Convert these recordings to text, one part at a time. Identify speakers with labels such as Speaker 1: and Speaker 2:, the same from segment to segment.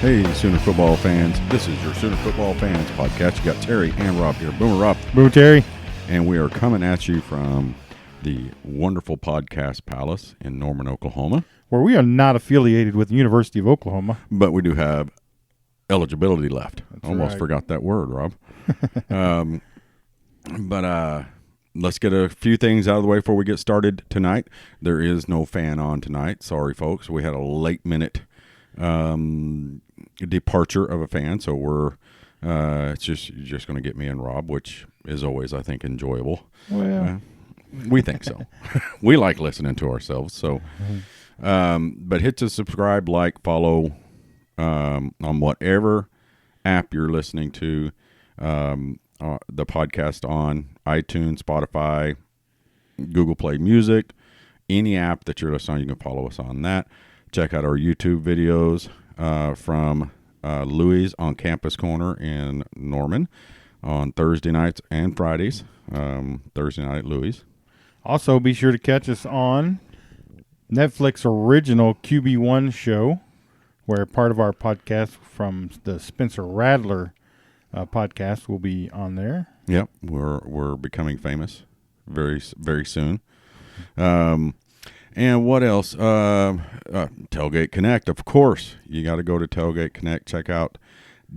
Speaker 1: Hey, Sooner football fans. This is your Sooner football fans podcast. You got Terry and Rob here. Boomer Rob.
Speaker 2: Boomer Terry.
Speaker 1: And we are coming at you from the wonderful Podcast Palace in Norman, Oklahoma.
Speaker 2: Where we are not affiliated with the University of Oklahoma.
Speaker 1: But we do have eligibility left.
Speaker 2: That's
Speaker 1: Almost
Speaker 2: right.
Speaker 1: forgot that word, Rob. But let's get a few things out of the way before we get started tonight. There is no fan on tonight. Sorry, folks. We had a late minute departure of a fan, so we're it's just going to get me and Rob, which is always, I think, enjoyable.
Speaker 2: Well,
Speaker 1: we think so. We like listening to ourselves. So, but hit the subscribe, like, follow on whatever app you're listening to the podcast on: iTunes, Spotify, Google Play Music, any app that you're listening on. You can follow us on that. Check out our YouTube videos from Louis on Campus Corner in Norman on Thursday nights and Fridays. Thursday night at Louis.
Speaker 2: also, be sure to catch us on Netflix original QB1 show, where part of our podcast from the Spencer Radler podcast will be on there.
Speaker 1: Yep, we're becoming famous very, very soon. And what else? Tailgate Connect, of course. You got to go to Tailgate Connect. Check out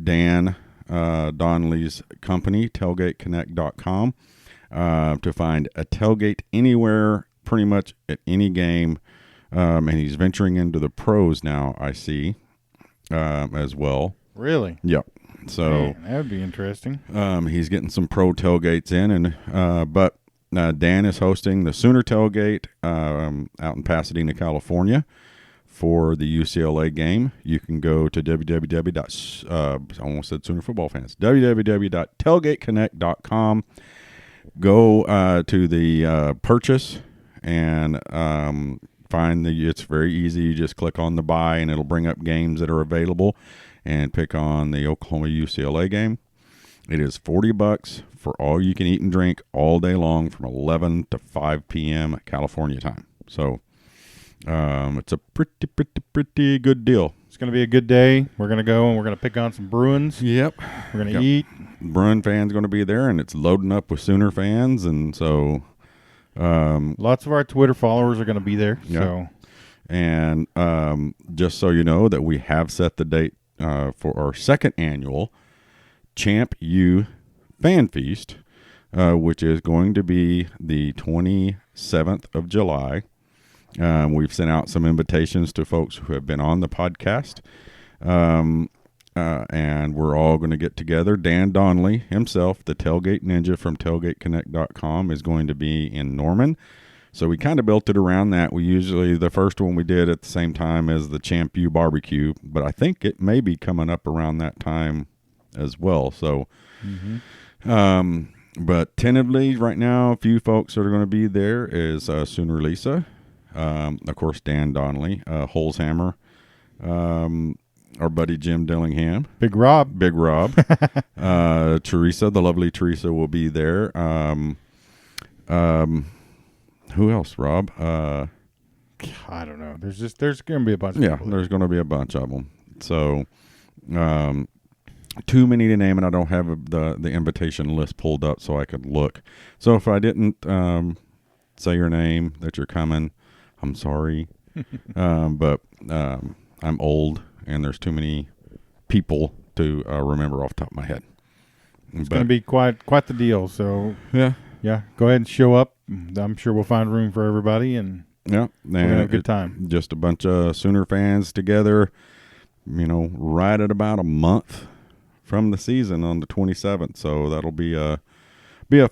Speaker 1: Dan Donnelly's company, tailgateconnect.com, to find a tailgate anywhere, pretty much at any game. And he's venturing into the pros now, I see, as well.
Speaker 2: Really?
Speaker 1: Yep. So
Speaker 2: Man, that would be interesting.
Speaker 1: he's getting some pro tailgates in, and but Dan is hosting the Sooner Tailgate out in Pasadena, California, for the UCLA game. You can go to I almost said Sooner football fans. www.tailgateconnect.com. Go to the purchase and find it's very easy. You just click on the buy, and it'll bring up games that are available, and pick on the Oklahoma UCLA game. It is $40 for all you can eat and drink all day long from 11 to 5 p.m. California time. So it's a pretty good deal.
Speaker 2: It's going to be a good day. We're going to go and we're going to pick on some Bruins.
Speaker 1: Yep.
Speaker 2: We're going to eat.
Speaker 1: Bruin fans going to be there, and it's loading up with Sooner fans, and so
Speaker 2: Lots of our Twitter followers are going to be there.
Speaker 1: Yeah.
Speaker 2: So,
Speaker 1: and just so you know that we have set the date for our second annual Champ U Fan Feast, which is going to be the 27th of July. We've sent out some invitations to folks who have been on the podcast, and we're all going to get together. Dan Donnelly himself, the Tailgate Ninja from tailgateconnect.com, is going to be in Norman. So we kind of built it around that. We usually, the first one we did at the same time as the Champ U barbecue, but I think it may be coming up around that time as well. So, but tentatively right now, a few folks that are going to be there is Sooner Lisa, of course, Dan Donnelly, Holzhammer, our buddy Jim Dillingham,
Speaker 2: Big Rob.
Speaker 1: Teresa, the lovely Teresa, will be there. Who else, Rob?
Speaker 2: I don't know. There's going to be a bunch of people there.
Speaker 1: There's going to be a bunch of them. So, too many to name, and I don't have the invitation list pulled up so I could look. So if I didn't say your name that you're coming, I'm sorry. But I'm old, and there's too many people to remember off the top of my head.
Speaker 2: It's going to be quite the deal. So
Speaker 1: yeah,
Speaker 2: go ahead and show up. I'm sure we'll find room for everybody, and
Speaker 1: yeah,
Speaker 2: we're going to have a good time.
Speaker 1: Just a bunch of Sooner fans together, right at about a month from the season on the 27th. So that'll be a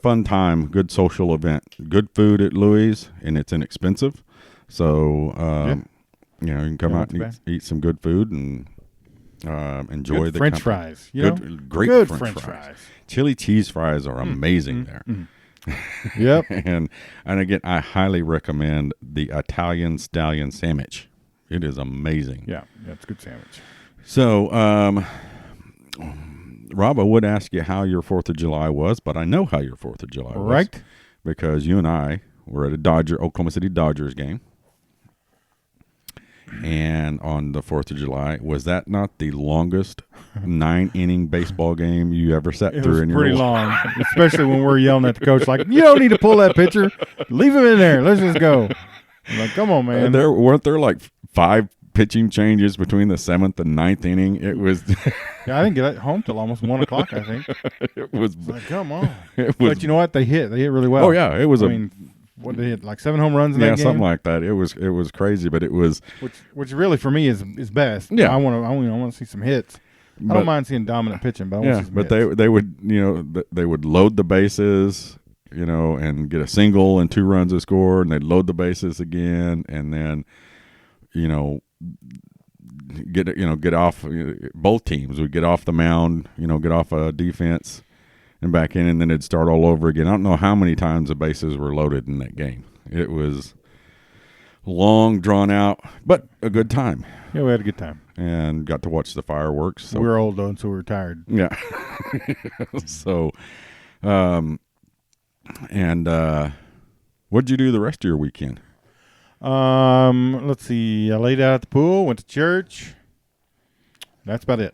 Speaker 1: fun time, good social event, good food at Louis, and it's inexpensive. So you can come out and eat some good food and enjoy
Speaker 2: good
Speaker 1: the
Speaker 2: French
Speaker 1: company.
Speaker 2: fries.
Speaker 1: Great French fries. Chili cheese fries are amazing there.
Speaker 2: Yep.
Speaker 1: and again, I highly recommend the Italian Stallion sandwich. It is amazing.
Speaker 2: Yeah, it's a good sandwich.
Speaker 1: So, Rob, I would ask you how your 4th of July was, but I know how your 4th of July was.
Speaker 2: Right.
Speaker 1: Because you and I were at a Oklahoma City Dodgers game. And on the 4th of July, was that not the longest 9-inning baseball game you ever sat
Speaker 2: It
Speaker 1: through
Speaker 2: was
Speaker 1: in your
Speaker 2: pretty
Speaker 1: life?
Speaker 2: long, especially when we're yelling at the coach like, "You don't need to pull that pitcher. Leave him in there. Let's just go." I'm like, come on, man.
Speaker 1: Weren't there like 5 pitching changes between the 7th and 9th inning? It was.
Speaker 2: Yeah, I didn't get home till almost 1 o'clock. I think
Speaker 1: It was.
Speaker 2: it's like, come on.
Speaker 1: It was.
Speaker 2: But you know what? They hit really well.
Speaker 1: Oh yeah, it was.
Speaker 2: What they hit, like 7 home runs in that game?
Speaker 1: Yeah, something like that. It was crazy, but it was.
Speaker 2: Which really for me is best.
Speaker 1: Yeah.
Speaker 2: I want to see some hits. I don't mind seeing dominant pitching, but I want to see some hits.
Speaker 1: they would they would load the bases, and get a single and 2 runs to score, and they'd load the bases again, and then get off. Both teams would get off the mound, get off defense and back in, and then it'd start all over again. I don't know how many times the bases were loaded in that game. It was long, drawn out, but a good time.
Speaker 2: Yeah, we had a good time.
Speaker 1: And got to watch the fireworks. So.
Speaker 2: We were old, though, so we were tired.
Speaker 1: Yeah. So, what'd you do the rest of your weekend?
Speaker 2: Let's see. I laid out at the pool, went to church. That's about it.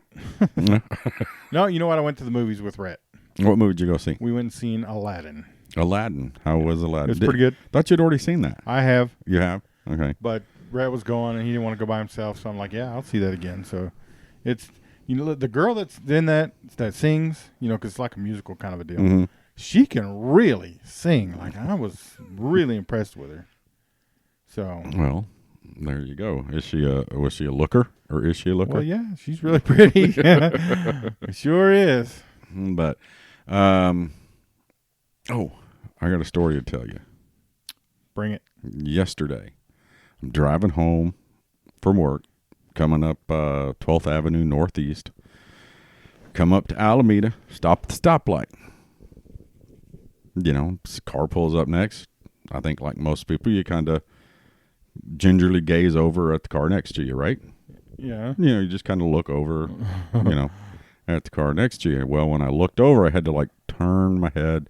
Speaker 2: No, you know what? I went to the movies with Rhett.
Speaker 1: What movie did you go see?
Speaker 2: We went and seen Aladdin.
Speaker 1: Aladdin. How was Aladdin?
Speaker 2: It was pretty good.
Speaker 1: Thought you'd already seen that.
Speaker 2: I have.
Speaker 1: You have? Okay.
Speaker 2: But Rhett was going, and he didn't want to go by himself, so I'm like, yeah, I'll see that again. So it's, the girl that's in that sings, because it's like a musical kind of a deal.
Speaker 1: Mm-hmm.
Speaker 2: She can really sing. Like, I was really impressed with her. So.
Speaker 1: Well, there you go. Was she a looker, or is she a looker?
Speaker 2: Well, yeah, she's really pretty. Sure is.
Speaker 1: But, I got a story to tell you.
Speaker 2: Bring it.
Speaker 1: Yesterday, I'm driving home from work, coming up 12th Avenue Northeast. Come up to Alameda, stop at the stoplight. Car pulls up next. I think like most people, you kind of gingerly gaze over at the car next to you, right?
Speaker 2: Yeah.
Speaker 1: You just kind of look over, at the car next to you. Well, when I looked over, I had to like turn my head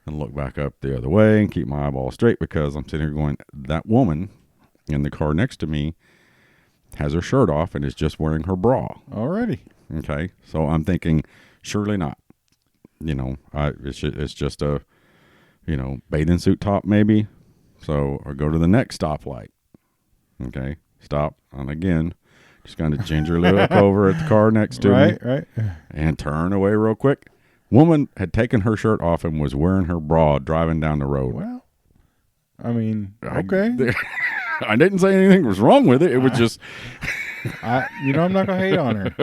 Speaker 1: and look back up the other way and keep my eyeball straight, because I'm sitting here going, that woman in the car next to me has her shirt off and is just wearing her bra.
Speaker 2: Alrighty.
Speaker 1: Okay. So I'm thinking, surely not. It's just a, bathing suit top maybe. So I go to the next stoplight. Okay. Stop. And again, just kind of gingerly look over at the car next to me.
Speaker 2: Right.
Speaker 1: And turn away real quick. Woman had taken her shirt off and was wearing her bra driving down the road.
Speaker 2: Well, I mean, okay.
Speaker 1: I didn't say anything was wrong with it. It was just...
Speaker 2: I'm not going to hate on her.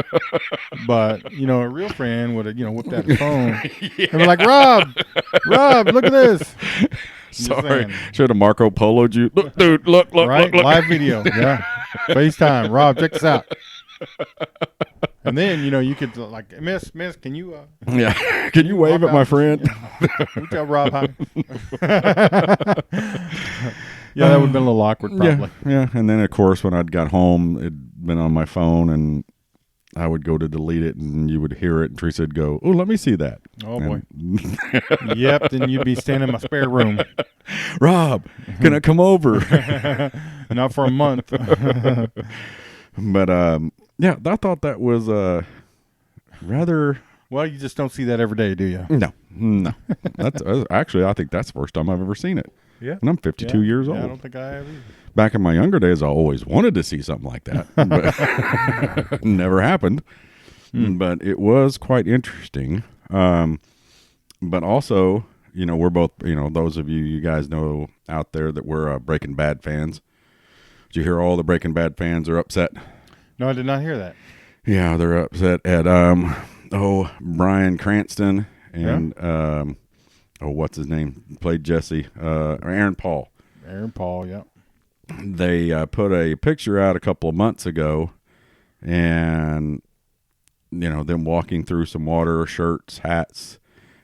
Speaker 2: But, a real friend would have, whipped out his phone. Yeah. And be like, Rob, look at this.
Speaker 1: Sorry. Should have Marco Polo'd you. Look, dude, look.
Speaker 2: Right?
Speaker 1: Look.
Speaker 2: Live video. Yeah. FaceTime. Rob, check this out. And then, you could like, Miss, can you...
Speaker 1: yeah. Can you wave at my friend?
Speaker 2: Good job, Rob. Hi. Yeah, that would have been a little awkward, probably.
Speaker 1: Yeah. And then, of course, when I'd got home, it'd been on my phone, and I would go to delete it, and you would hear it, and Teresa would go, "Oh, let me see that."
Speaker 2: Oh, boy. Yep, then you'd be standing in my spare room.
Speaker 1: Rob, can I come over?
Speaker 2: Not for a month.
Speaker 1: But, yeah, I thought that was rather...
Speaker 2: Well, you just don't see that every day, do you?
Speaker 1: No. That's actually, I think that's the first time I've ever seen it.
Speaker 2: Yeah.
Speaker 1: And I'm 52 years old.
Speaker 2: I don't think I have either.
Speaker 1: Back in my younger days, I always wanted to see something like that. But never happened. But it was quite interesting. But also, we're both, those of you guys know out there that we're Breaking Bad fans. Did you hear all the Breaking Bad fans are upset?
Speaker 2: No, I did not hear that.
Speaker 1: Yeah, they're upset at, Bryan Cranston and, what's his name? Played Jesse, Aaron Paul.
Speaker 2: Aaron Paul, yeah.
Speaker 1: They put a picture out a couple of months ago, and, them walking through some water, shirts, hats,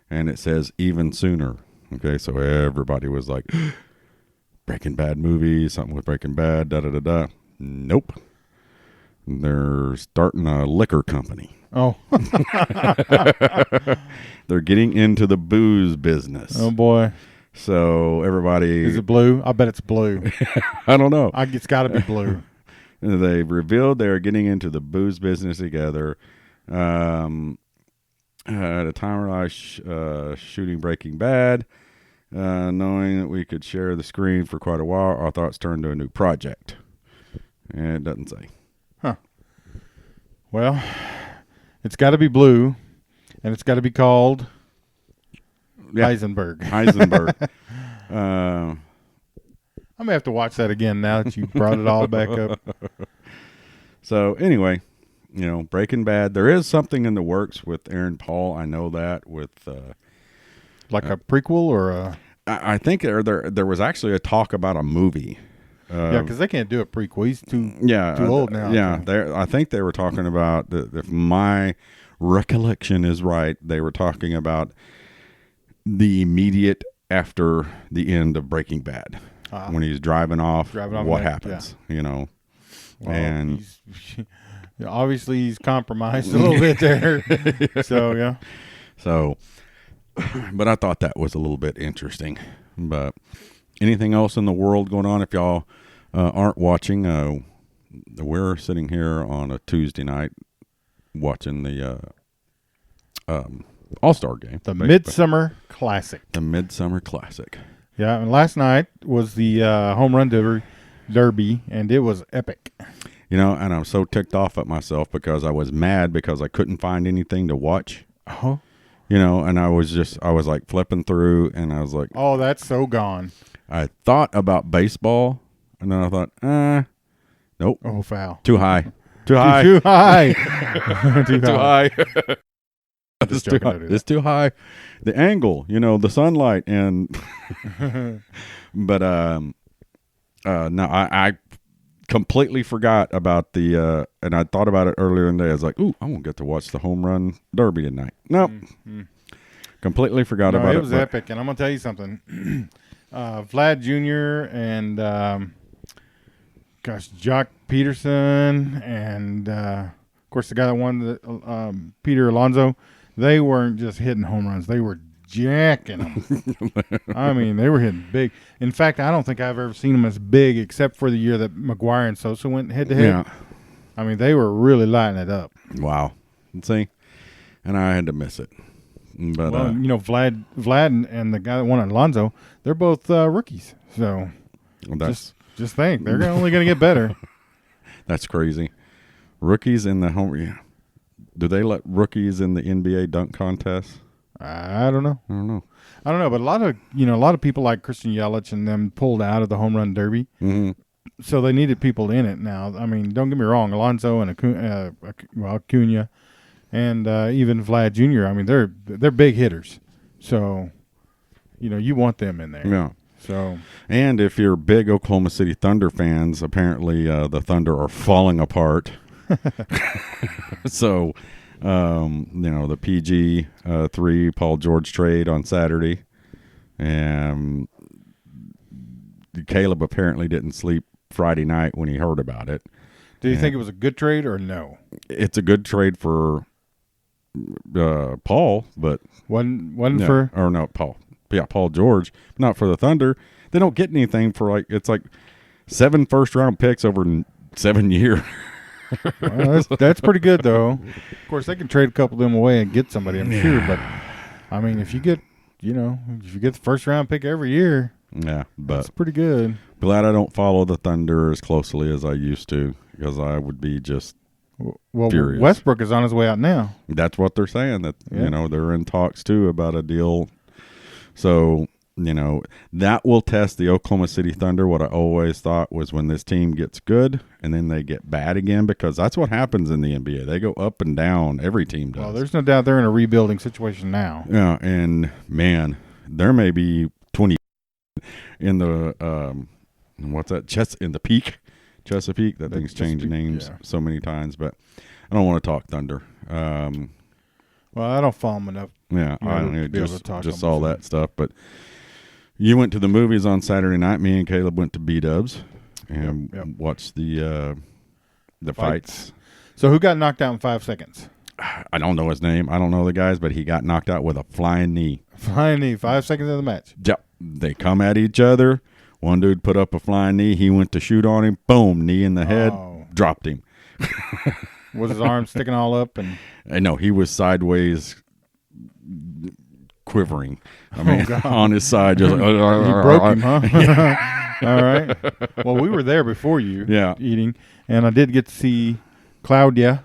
Speaker 1: and it says even sooner. Okay, so everybody was like, Breaking Bad movie, something with Breaking Bad, da-da-da-da. Nope. They're starting a liquor company.
Speaker 2: Oh.
Speaker 1: They're getting into the booze business.
Speaker 2: Oh, boy.
Speaker 1: So everybody...
Speaker 2: Is it blue? I bet it's blue.
Speaker 1: I don't know.
Speaker 2: It's got to be blue.
Speaker 1: They revealed they are getting into the booze business together. At a time where I was shooting Breaking Bad, knowing that we could share the screen for quite a while, our thoughts turned to a new project. And it doesn't say.
Speaker 2: Huh. Well, it's got to be blue, and it's got to be called Heisenberg.
Speaker 1: Heisenberg.
Speaker 2: I'm going to have to watch that again now that you brought it all back up.
Speaker 1: So, anyway, Breaking Bad. There is something in the works with Aaron Paul. I know that with...
Speaker 2: like a prequel or a...
Speaker 1: I think there was actually a talk about a movie.
Speaker 2: Yeah, because they can't do a prequel. He's too old now.
Speaker 1: Yeah, I think they were talking about, if my recollection is right, they were talking about the immediate after the end of Breaking Bad. When he's driving off what happens,
Speaker 2: Well,
Speaker 1: and
Speaker 2: obviously he's compromised a little bit there. So, yeah.
Speaker 1: So, but I thought that was a little bit interesting. But anything else in the world going on? If y'all aren't watching, we're sitting here on a Tuesday night watching the All-Star game.
Speaker 2: The Midsummer Classic.
Speaker 1: The Midsummer Classic.
Speaker 2: Yeah, and last night was the home run derby, and it was epic.
Speaker 1: And I'm so ticked off at myself because I was mad because I couldn't find anything to watch.
Speaker 2: Oh.
Speaker 1: And I was like flipping through, and I was like,
Speaker 2: oh, that's so gone.
Speaker 1: I thought about baseball, and then I thought, nope.
Speaker 2: Oh, foul.
Speaker 1: Too high. Too high.
Speaker 2: Too high. Too
Speaker 1: high.
Speaker 2: It's too high.
Speaker 1: It's too high. The angle, the sunlight, and but no, I completely forgot about the and I thought about it earlier in the day. I was like, ooh, I won't get to watch the home run derby tonight. Nope. Completely forgot about it.
Speaker 2: It was epic, and I'm gonna tell you something. Vlad Jr. and Jock Peterson, and of course the guy that won Peter Alonso. They weren't just hitting home runs; they were jacking them. I mean, they were hitting big. In fact, I don't think I've ever seen them as big, except for the year that McGuire and Sosa went head to head.
Speaker 1: Yeah.
Speaker 2: I mean, they were really lighting it up.
Speaker 1: Wow. See, and I had to miss it. But
Speaker 2: Vlad and the guy that won Alonso, they're both rookies. So just think they're only going to get better.
Speaker 1: That's crazy. Rookies in the home. Yeah. Do they let rookies in the NBA dunk contest?
Speaker 2: I don't know.
Speaker 1: I don't know.
Speaker 2: But a lot of people like Christian Yelich and them pulled out of the home run derby.
Speaker 1: Mm-hmm.
Speaker 2: So they needed people in it now. I mean, don't get me wrong, Alonso and Acuna and even Vlad Jr. I mean, they're big hitters. So, you want them in there.
Speaker 1: Yeah.
Speaker 2: So,
Speaker 1: and if you're big Oklahoma City Thunder fans, apparently the Thunder are falling apart. So, the PG 3 Paul George trade on Saturday, and Caleb apparently didn't sleep Friday night when he heard about it.
Speaker 2: Do you think it was a good trade or no?
Speaker 1: It's a good trade for Paul, but
Speaker 2: wasn't for
Speaker 1: Paul. Yeah, Paul George, not for the Thunder. They don't get anything for it's like 7 first-round picks over 7 years.
Speaker 2: Well, that's pretty good, though. Of course, they can trade a couple of them away and get somebody, I'm sure. But I mean, if you get the first round pick every year,
Speaker 1: but
Speaker 2: that's pretty good.
Speaker 1: Glad I don't follow the Thunder as closely as I used to, because I would be just furious.
Speaker 2: Westbrook is on his way out now.
Speaker 1: That's what they're saying. That they're in talks too about a deal. So. That will test the Oklahoma City Thunder. What I always thought was when this team gets good and then they get bad again, because that's what happens in the NBA. They go up and down. Every team does.
Speaker 2: Well, there's no doubt they're in a rebuilding situation now.
Speaker 1: Yeah, and man, there may be 20 in the in the Peak, Chesapeake. That thing's changed names so many times, but I don't want to talk Thunder.
Speaker 2: Well, I don't follow them enough.
Speaker 1: Yeah, I don't know. Just all that stuff, but. You went to the movies on Saturday night. Me and Caleb went to B-Dubs and watched the fights.
Speaker 2: So who got knocked out in 5 seconds?
Speaker 1: I don't know his name. I don't know the guys, but he got knocked out with a flying knee.
Speaker 2: 5 seconds of the match.
Speaker 1: Yep. They come at each other. One dude put up a flying knee. He went to shoot on him. Boom, knee in the head. dropped him.
Speaker 2: Was his arm sticking all up? And
Speaker 1: no, he was sideways quivering. I mean, on his side, just
Speaker 2: you broke him, huh? All right. Well, we were there before you eating, and I did get to see Claudia,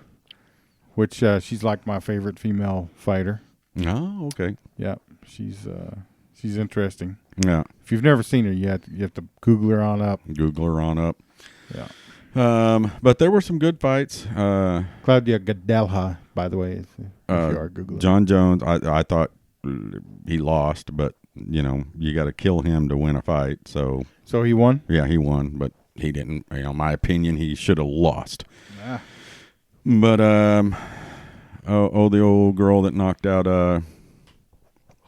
Speaker 2: which she's like my favorite female fighter.
Speaker 1: Oh, okay.
Speaker 2: Yeah, she's interesting.
Speaker 1: Yeah.
Speaker 2: If you've never seen her yet, you have to Google her on up.
Speaker 1: Google her on up.
Speaker 2: Yeah.
Speaker 1: But there were some good fights.
Speaker 2: Claudia Gadelha, by the way, if you are Googling.
Speaker 1: John Jones, I thought he lost, but, you got to kill him to win a fight. So
Speaker 2: he won?
Speaker 1: Yeah, he won, but he didn't. My opinion, he should have lost.
Speaker 2: Ah.
Speaker 1: But, the old girl that knocked out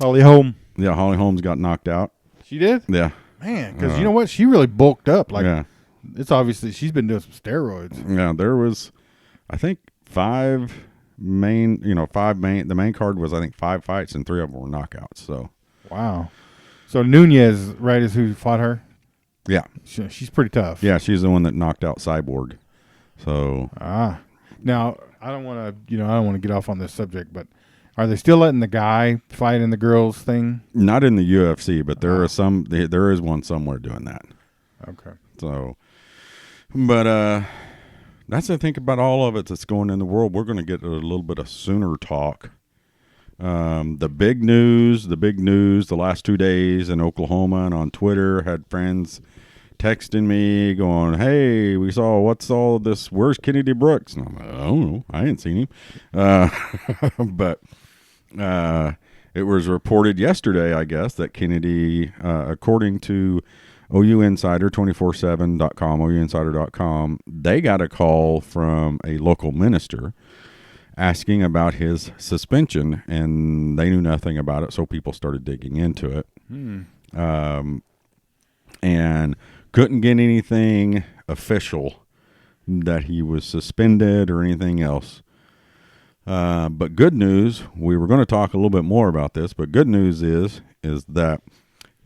Speaker 2: Holly Holm.
Speaker 1: Yeah, Holly Holmes got knocked out.
Speaker 2: She did?
Speaker 1: Yeah.
Speaker 2: Man, because you know what? She really bulked up.
Speaker 1: Yeah.
Speaker 2: It's obviously she's been doing some steroids.
Speaker 1: Yeah, there was, I think, the main card was, I think, 5 fights, and 3 of them were knockouts. So.
Speaker 2: Wow. So Nunez, right, is who fought her?
Speaker 1: Yeah.
Speaker 2: She's pretty tough.
Speaker 1: Yeah, she's the one that knocked out Cyborg. So.
Speaker 2: Now, I don't want to get off on this subject, but are they still letting the guy fight in the girls thing?
Speaker 1: Not in the UFC, but there is one somewhere doing that.
Speaker 2: Okay.
Speaker 1: So, but that's the thing about all of it that's going in the world. We're going to get a little bit of Sooner talk. The big news the last 2 days in Oklahoma and on Twitter, had friends texting me going, hey, we saw, what's all this, where's Kennedy Brooks? And I'm like, I don't know, I ain't seen him. But it was reported yesterday, I guess, that Kennedy, according to OUinsider247.com, OUinsider.com, they got a call from a local minister asking about his suspension, and they knew nothing about it, so people started digging into it. And couldn't get anything official that he was suspended or anything else. But good news, we were going to talk a little bit more about this, but good news is that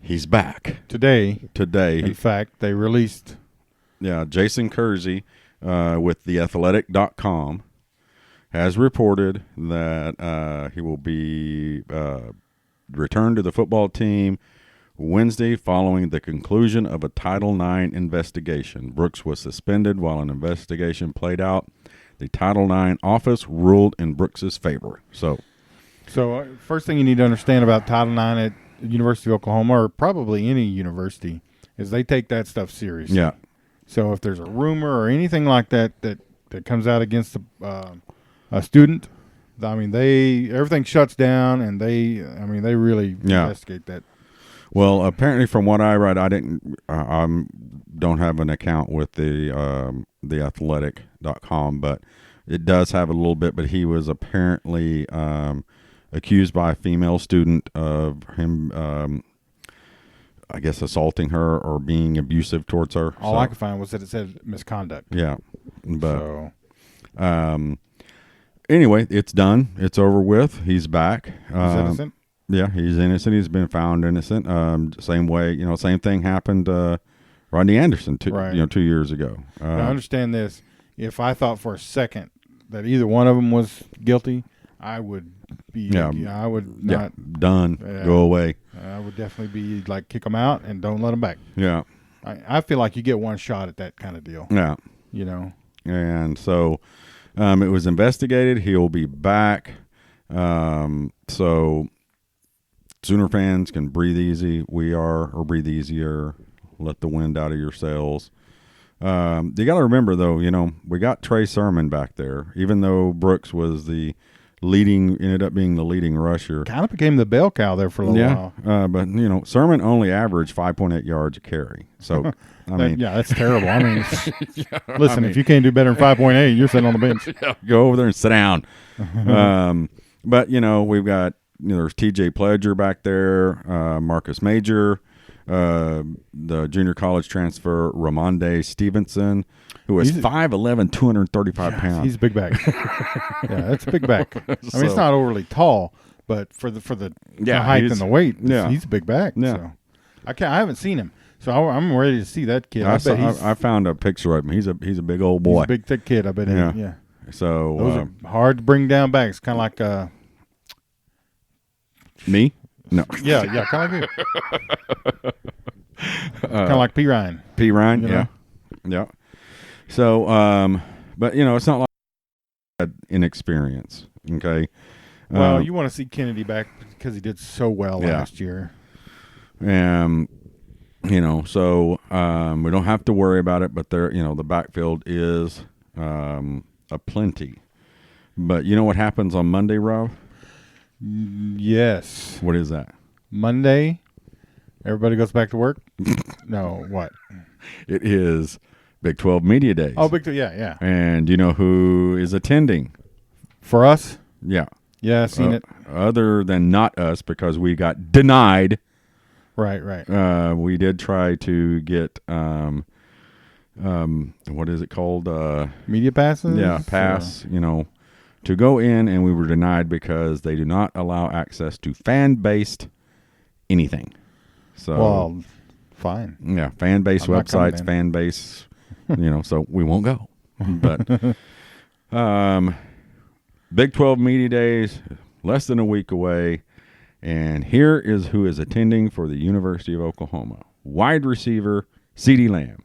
Speaker 1: he's back.
Speaker 2: Today.
Speaker 1: In
Speaker 2: fact, they released.
Speaker 1: Yeah, Jason Kersey with theathletic.com has reported that he will be returned to the football team Wednesday following the conclusion of a Title IX investigation. Brooks was suspended while an investigation played out. The Title IX office ruled in Brooks' favor. So
Speaker 2: first thing you need to understand about Title IX at the University of Oklahoma, or probably any university, is they take that stuff seriously.
Speaker 1: Yeah.
Speaker 2: So if there's a rumor or anything like that comes out against a student, I mean, everything shuts down, and they really investigate that.
Speaker 1: Well, apparently, from what I read, I don't have an account with the athletic.com, but it does have a little bit. But he was apparently accused by a female student of him, I guess, assaulting her or being abusive towards her.
Speaker 2: All I could find was that it said misconduct.
Speaker 1: Yeah, but anyway, it's done. It's over with. He's back.
Speaker 2: He's innocent.
Speaker 1: Yeah, he's innocent. He's been found innocent. Same way, same thing happened Rodney Anderson 2 years ago.
Speaker 2: Now, understand this. If I thought for a second that either one of them was guilty, I would be. I would not.
Speaker 1: Done. Go away.
Speaker 2: I would definitely be like, kick them out and don't let them back.
Speaker 1: Yeah.
Speaker 2: I feel like you get one shot at that kind of deal.
Speaker 1: Yeah. And so it was investigated. He'll be back. So Sooner fans can breathe easy. Or breathe easier. Let the wind out of your sails. You got to remember, though, we got Trey Sermon back there. Even though Brooks was ended up being the leading rusher.
Speaker 2: Kind of became the bell cow there for a little while.
Speaker 1: But, Sermon only averaged 5.8 yards a carry. So,
Speaker 2: that's terrible. I mean, listen, if you can't do better than 5.8, you're sitting on the bench.
Speaker 1: Go over there and sit down. But, we've got, there's TJ Pledger back there, Marcus Major, the junior college transfer, Ramonde Stevenson, who is 5'11", 235 pounds.
Speaker 2: He's a big back. That's a big back. I mean, it's not overly tall, but for the height and the weight, he's a big back.
Speaker 1: Yeah.
Speaker 2: So I haven't seen him. So I'm ready to see that kid.
Speaker 1: I found a picture of him. He's a big old boy.
Speaker 2: He's a big, thick kid. I bet. Yeah.
Speaker 1: So
Speaker 2: those are hard to bring down back. It's kind of like
Speaker 1: me. No.
Speaker 2: Yeah, kind of like you. Kind of like P. Ryan.
Speaker 1: P. Ryan,
Speaker 2: You know?
Speaker 1: yeah. So, but it's not like inexperience. Okay.
Speaker 2: Well, you want to see Kennedy back because he did so well last year.
Speaker 1: So we don't have to worry about it. But the backfield is a plenty. But you know what happens on Monday, Rob?
Speaker 2: Yes.
Speaker 1: What is that?
Speaker 2: Monday, everybody goes back to work? No, what?
Speaker 1: It is Big 12 Media Days.
Speaker 2: Oh, Big 12, yeah.
Speaker 1: And you know who is attending?
Speaker 2: For us?
Speaker 1: Yeah.
Speaker 2: Yeah, I've seen it.
Speaker 1: Other than not us, because we got denied.
Speaker 2: Right.
Speaker 1: We did try to get, what is it called?
Speaker 2: Media passes?
Speaker 1: Yeah, pass, to go in, and we were denied because they do not allow access to fan-based anything. So,
Speaker 2: well, fine.
Speaker 1: Yeah, fan-based websites, fan-based, so we won't go. But Big 12 Media Days, less than a week away, and here is who is attending for the University of Oklahoma. Wide receiver, CeeDee Lamb.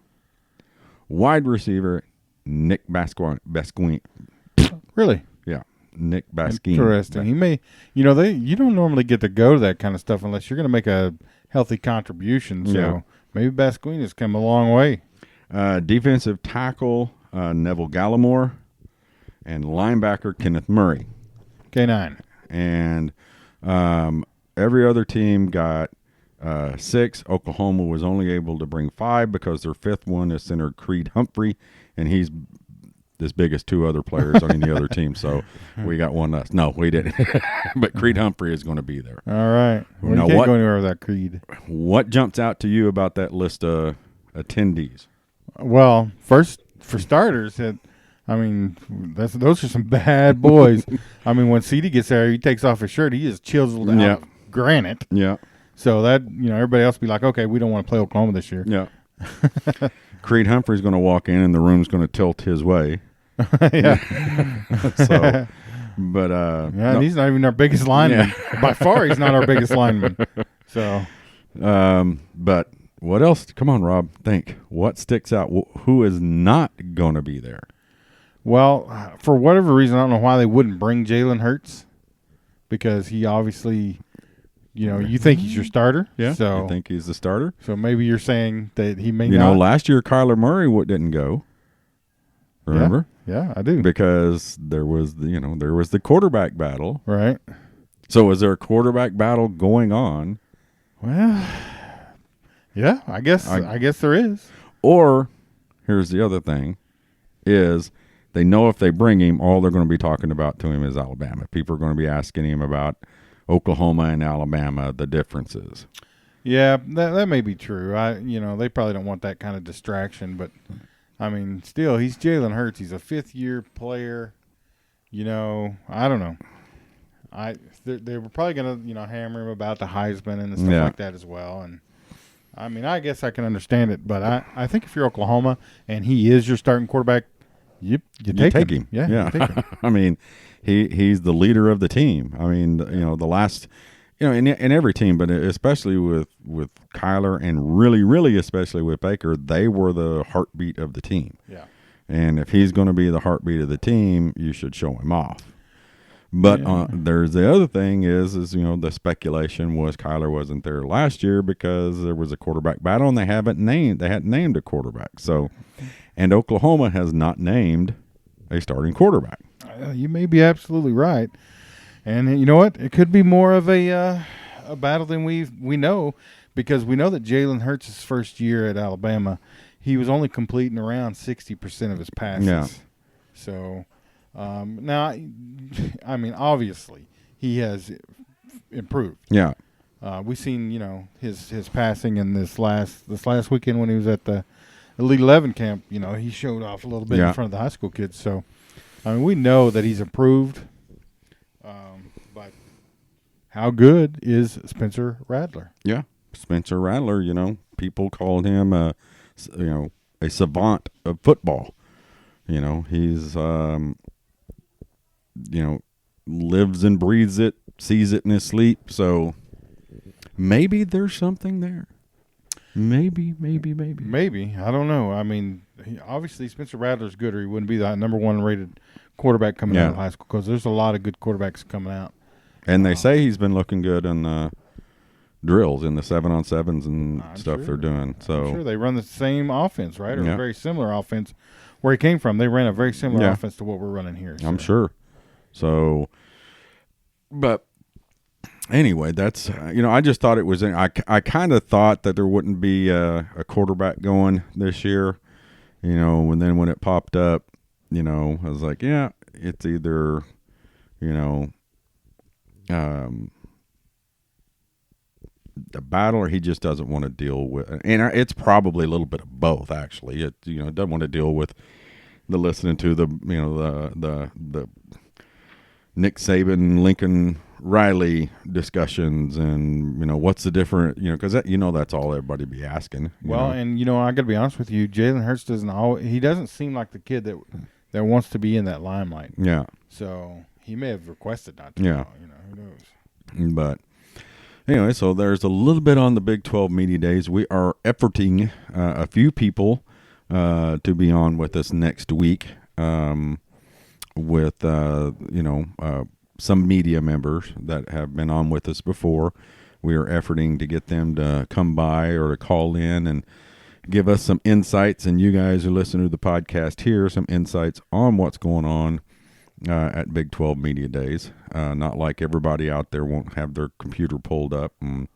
Speaker 1: Wide receiver, Nick Basquine.
Speaker 2: Really?
Speaker 1: Yeah, Nick Basquine.
Speaker 2: Interesting. He may, you don't normally get to go to that kind of stuff unless you're going to make a healthy contribution. So maybe Basquine has come a long way.
Speaker 1: Defensive tackle, Neville Gallimore, and linebacker, Kenneth Murray.
Speaker 2: K9.
Speaker 1: And every other team got 6. Oklahoma was only able to bring 5 because their 5th one is center Creed Humphrey, and he's as big as 2 other players on any other team. So we got one less. No, we didn't. But Creed Humphrey is going to be there.
Speaker 2: All right. Well, you can't go anywhere with that Creed. What
Speaker 1: jumps out to you about that list of attendees?
Speaker 2: Well, first, for starters, those are some bad boys. When CeeDee gets there, he takes off his shirt. He is chiseled out of granite.
Speaker 1: Yeah.
Speaker 2: So that, everybody else will be like, okay, we don't want to play Oklahoma this year.
Speaker 1: Yeah. Creed Humphrey's going to walk in, and the room's going to tilt his way.
Speaker 2: Yeah.
Speaker 1: So, but
Speaker 2: and he's not even our biggest lineman. Yeah. By far, he's not our biggest lineman. So,
Speaker 1: but what else? Come on, Rob. Think. What sticks out? Who is not going to be there?
Speaker 2: Well, for whatever reason, I don't know why they wouldn't bring Jalen Hurts, because he obviously, you think he's your starter.
Speaker 1: Yeah.
Speaker 2: So
Speaker 1: you think he's the starter.
Speaker 2: So maybe you're saying that he may not.
Speaker 1: Last year Kyler Murray didn't go. Remember?
Speaker 2: Yeah, I do.
Speaker 1: Because there was the quarterback battle.
Speaker 2: Right.
Speaker 1: So is there a quarterback battle going on?
Speaker 2: Well, yeah, I guess there is.
Speaker 1: Or here's the other thing is they know if they bring him, all they're going to be talking about to him is Alabama. People are going to be asking him about Oklahoma and Alabama, the differences.
Speaker 2: Yeah, that may be true. They probably don't want that kind of distraction, but still, he's Jalen Hurts. He's a 5th-year player. I don't know. They were probably going to hammer him about the Heisman and stuff like that as well. And I guess I can understand it, but I think if you're Oklahoma and he is your starting quarterback, you take him. Yeah. You take him.
Speaker 1: He's the leader of the team. The last, in every team, but especially with Kyler and really especially with Baker, they were the heartbeat of the team.
Speaker 2: Yeah.
Speaker 1: And if he's going to be the heartbeat of the team, you should show him off. But there's the other thing is the speculation was Kyler wasn't there last year because there was a quarterback battle and they hadn't named a quarterback. So, and Oklahoma has not named a starting quarterback.
Speaker 2: You may be absolutely right. And you know what? It could be more of a battle than we know, because we know that Jalen Hurts' first year at Alabama, he was only completing around 60% of his passes.
Speaker 1: Yeah.
Speaker 2: So now, obviously he has improved.
Speaker 1: Yeah.
Speaker 2: We've seen his passing in this last weekend when he was at the Elite 11 camp. He showed off a little bit in front of the high school kids. So we know that he's improved. But how good is Spencer Rattler?
Speaker 1: Yeah. Spencer Rattler, people called him a savant of football. He's lives and breathes it, sees it in his sleep. So maybe there's something there. Maybe.
Speaker 2: I don't know. I mean, obviously Spencer Rattler's good, or he wouldn't be the number 1 rated quarterback coming out of high school, because there's a lot of good quarterbacks coming out.
Speaker 1: And they say he's been looking good in the drills, in the 7-on-7s and stuff they're doing. So
Speaker 2: I'm sure they run the same offense, right? Or a very similar offense. Where he came from, they ran a very similar offense to what we're running here. So.
Speaker 1: I'm sure. So, but anyway, that's I just thought it was. I kind of thought that there wouldn't be a quarterback going this year, and then when it popped up, I was like, yeah, it's either, the battle, or he just doesn't want to deal with, and it's probably a little bit of both, actually. It doesn't want to deal with the listening to the the Nick Saban, Lincoln Riley discussions, and what's the difference, because that's all everybody be asking.
Speaker 2: Well, and I got to be honest with you, Jalen Hurts doesn't seem like the kid that wants to be in that limelight.
Speaker 1: Yeah.
Speaker 2: So he may have requested not to.
Speaker 1: Yeah.
Speaker 2: Who knows?
Speaker 1: But anyway, so there's a little bit on the Big 12 Media Days. We are efforting a few people to be on with us next week, with some media members that have been on with us before. We are efforting to get them to come by or to call in and give us some insights, and you guys who listen to the podcast here, some insights on what's going on at Big 12 Media Days. Not like everybody out there won't have their computer pulled up and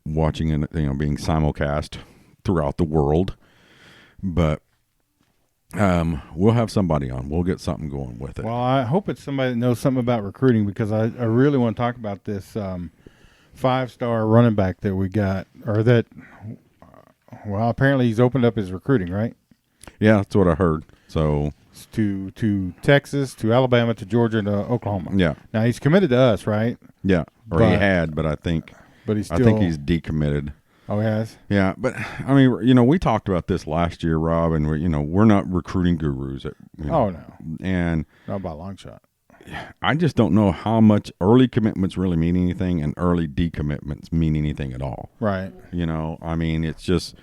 Speaker 1: watching it, being simulcast throughout the world. But we'll have somebody on. We'll get something going with it.
Speaker 2: Well, I hope it's somebody that knows something about recruiting, because I really want to talk about this 5-star running back that we got, or that, apparently he's opened up his recruiting, right?
Speaker 1: Yeah, that's what I heard. So
Speaker 2: to Texas, to Alabama, to Georgia, and to Oklahoma.
Speaker 1: Yeah.
Speaker 2: Now he's committed to us, right?
Speaker 1: Yeah, he had, but I think
Speaker 2: he's still,
Speaker 1: I think he's decommitted.
Speaker 2: Oh, he has?
Speaker 1: Yeah, but I mean, we talked about this last year, Rob, and we're not recruiting gurus.
Speaker 2: Oh, no.
Speaker 1: And
Speaker 2: not by a long shot.
Speaker 1: I just don't know how much early commitments really mean anything and early decommitments mean anything at all.
Speaker 2: Right.
Speaker 1: I mean, it's just,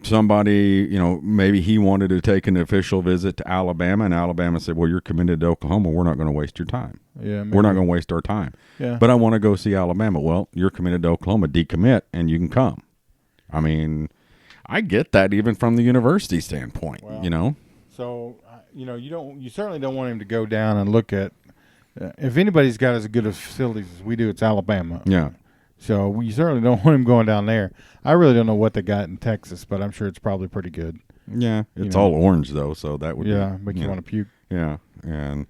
Speaker 1: somebody, maybe he wanted to take an official visit to Alabama, and Alabama said, well, you're committed to Oklahoma. We're not going to waste your time.
Speaker 2: Yeah, maybe.
Speaker 1: We're not going to waste our time.
Speaker 2: Yeah.
Speaker 1: But I want to go see Alabama. Well, you're committed to Oklahoma. Decommit, and you can come. I mean, I get that even from the university standpoint,
Speaker 2: So, you certainly don't want him to go down and look at, if anybody's got as good of facilities as we do, it's Alabama.
Speaker 1: Yeah.
Speaker 2: So we certainly don't want him going down there. I really don't know what they got in Texas, but I'm sure it's probably pretty good.
Speaker 1: Yeah, it's all orange though, so that would
Speaker 2: make you want to puke.
Speaker 1: Yeah, and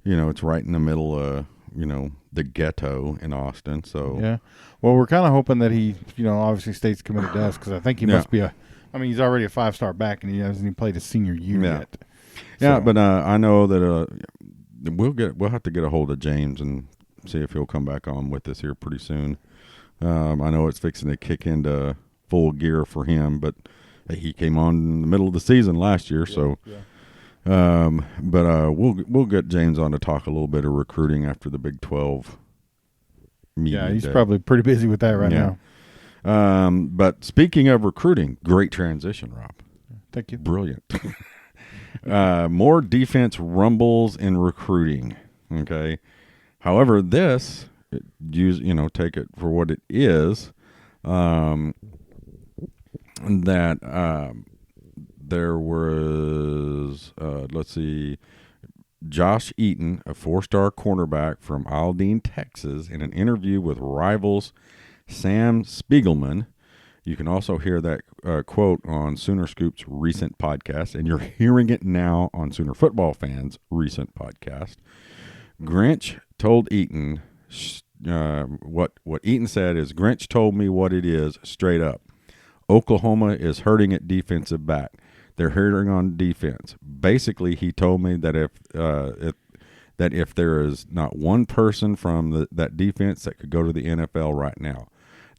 Speaker 1: it's right in the middle of the ghetto in Austin. So
Speaker 2: yeah, well, we're kind of hoping that he obviously stays committed to us, because I think he must be he's already a 5-star back, and he hasn't even played his senior year yet.
Speaker 1: Yeah, but I know that we'll have to get a hold of James and see if he'll come back on with us here pretty soon. I know it's fixing to kick into full gear for him, but he came on in the middle of the season last year, so. Yeah. But we'll get James on to talk a little bit of recruiting after the Big 12 meeting.
Speaker 2: Yeah, he's probably pretty busy with that right now.
Speaker 1: But speaking of recruiting, great transition, Rob.
Speaker 2: Thank you.
Speaker 1: Brilliant. More defense rumbles in recruiting. Okay. However, this, take it for what it is, that there was, Josh Eaton, a 4-star cornerback from Aldine, Texas, in an interview with Rivals Sam Spiegelman. You can also hear that quote on Sooner Scoop's recent podcast, and you're hearing it now on Sooner Football Fans' recent podcast. Grinch told Eaton, what Eaton said is, Grinch told me what it is straight up. Oklahoma is hurting at defensive back. They're hurting on defense. Basically, he told me that if that if there is not one person from that defense that could go to the NFL right now,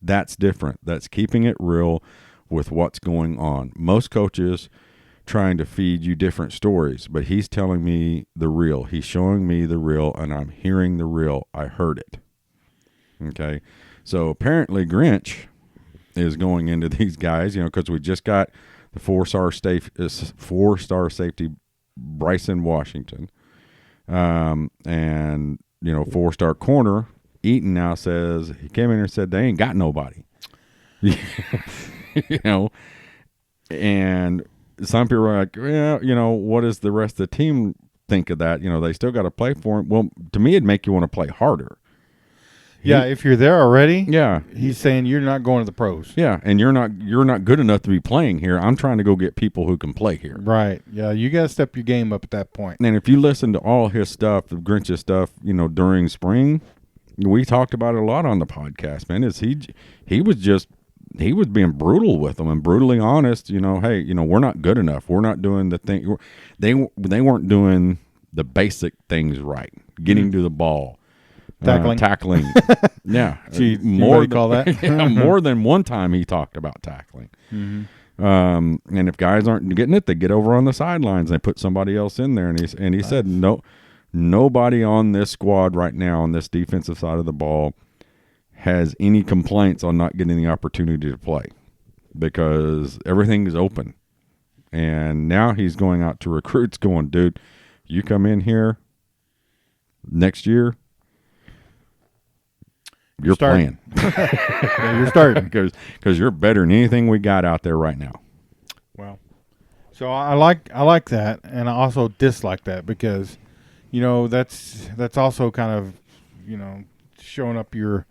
Speaker 1: that's different. That's keeping it real with what's going on. Most coaches trying to feed you different stories, but he's telling me the real. He's showing me the real, and I'm hearing the real. I heard it. Okay, so apparently Grinch is going into these guys, because we just got the four-star safety Bryson Washington, and 4-star corner Eaton now says he came in here and said they ain't got nobody, and some people are like, well, what does the rest of the team think of that? They still got to play for him. Well, to me, it'd make you want to play harder.
Speaker 2: If you're there already,
Speaker 1: yeah,
Speaker 2: he's saying you're not going to the pros.
Speaker 1: Yeah, and you're not good enough to be playing here. I'm trying to go get people who can play here.
Speaker 2: Right. Yeah, you got to step your game up at that point.
Speaker 1: And if you listen to all his stuff, the Grinch's stuff, during spring, we talked about it a lot on the podcast, man. He was being brutal with them and brutally honest, hey, we're not good enough. We're not doing the thing. They weren't doing the basic things right. Getting to the ball. Tackling. Yeah.
Speaker 2: Gee, more call that?
Speaker 1: More than one time he talked about tackling.
Speaker 2: Mm-hmm.
Speaker 1: And if guys aren't getting it, they get over on the sidelines. They put somebody else in there. And he said, no, nobody on this squad right now on this defensive side of the ball has any complaints on not getting the opportunity to play because everything is open. And now he's going out to recruits going, dude, you come in here next year, you're playing.
Speaker 2: Yeah, you're starting.
Speaker 1: Because you're better than anything we got out there right now.
Speaker 2: Well, so I like that, and I also dislike that because, that's also kind of, showing up the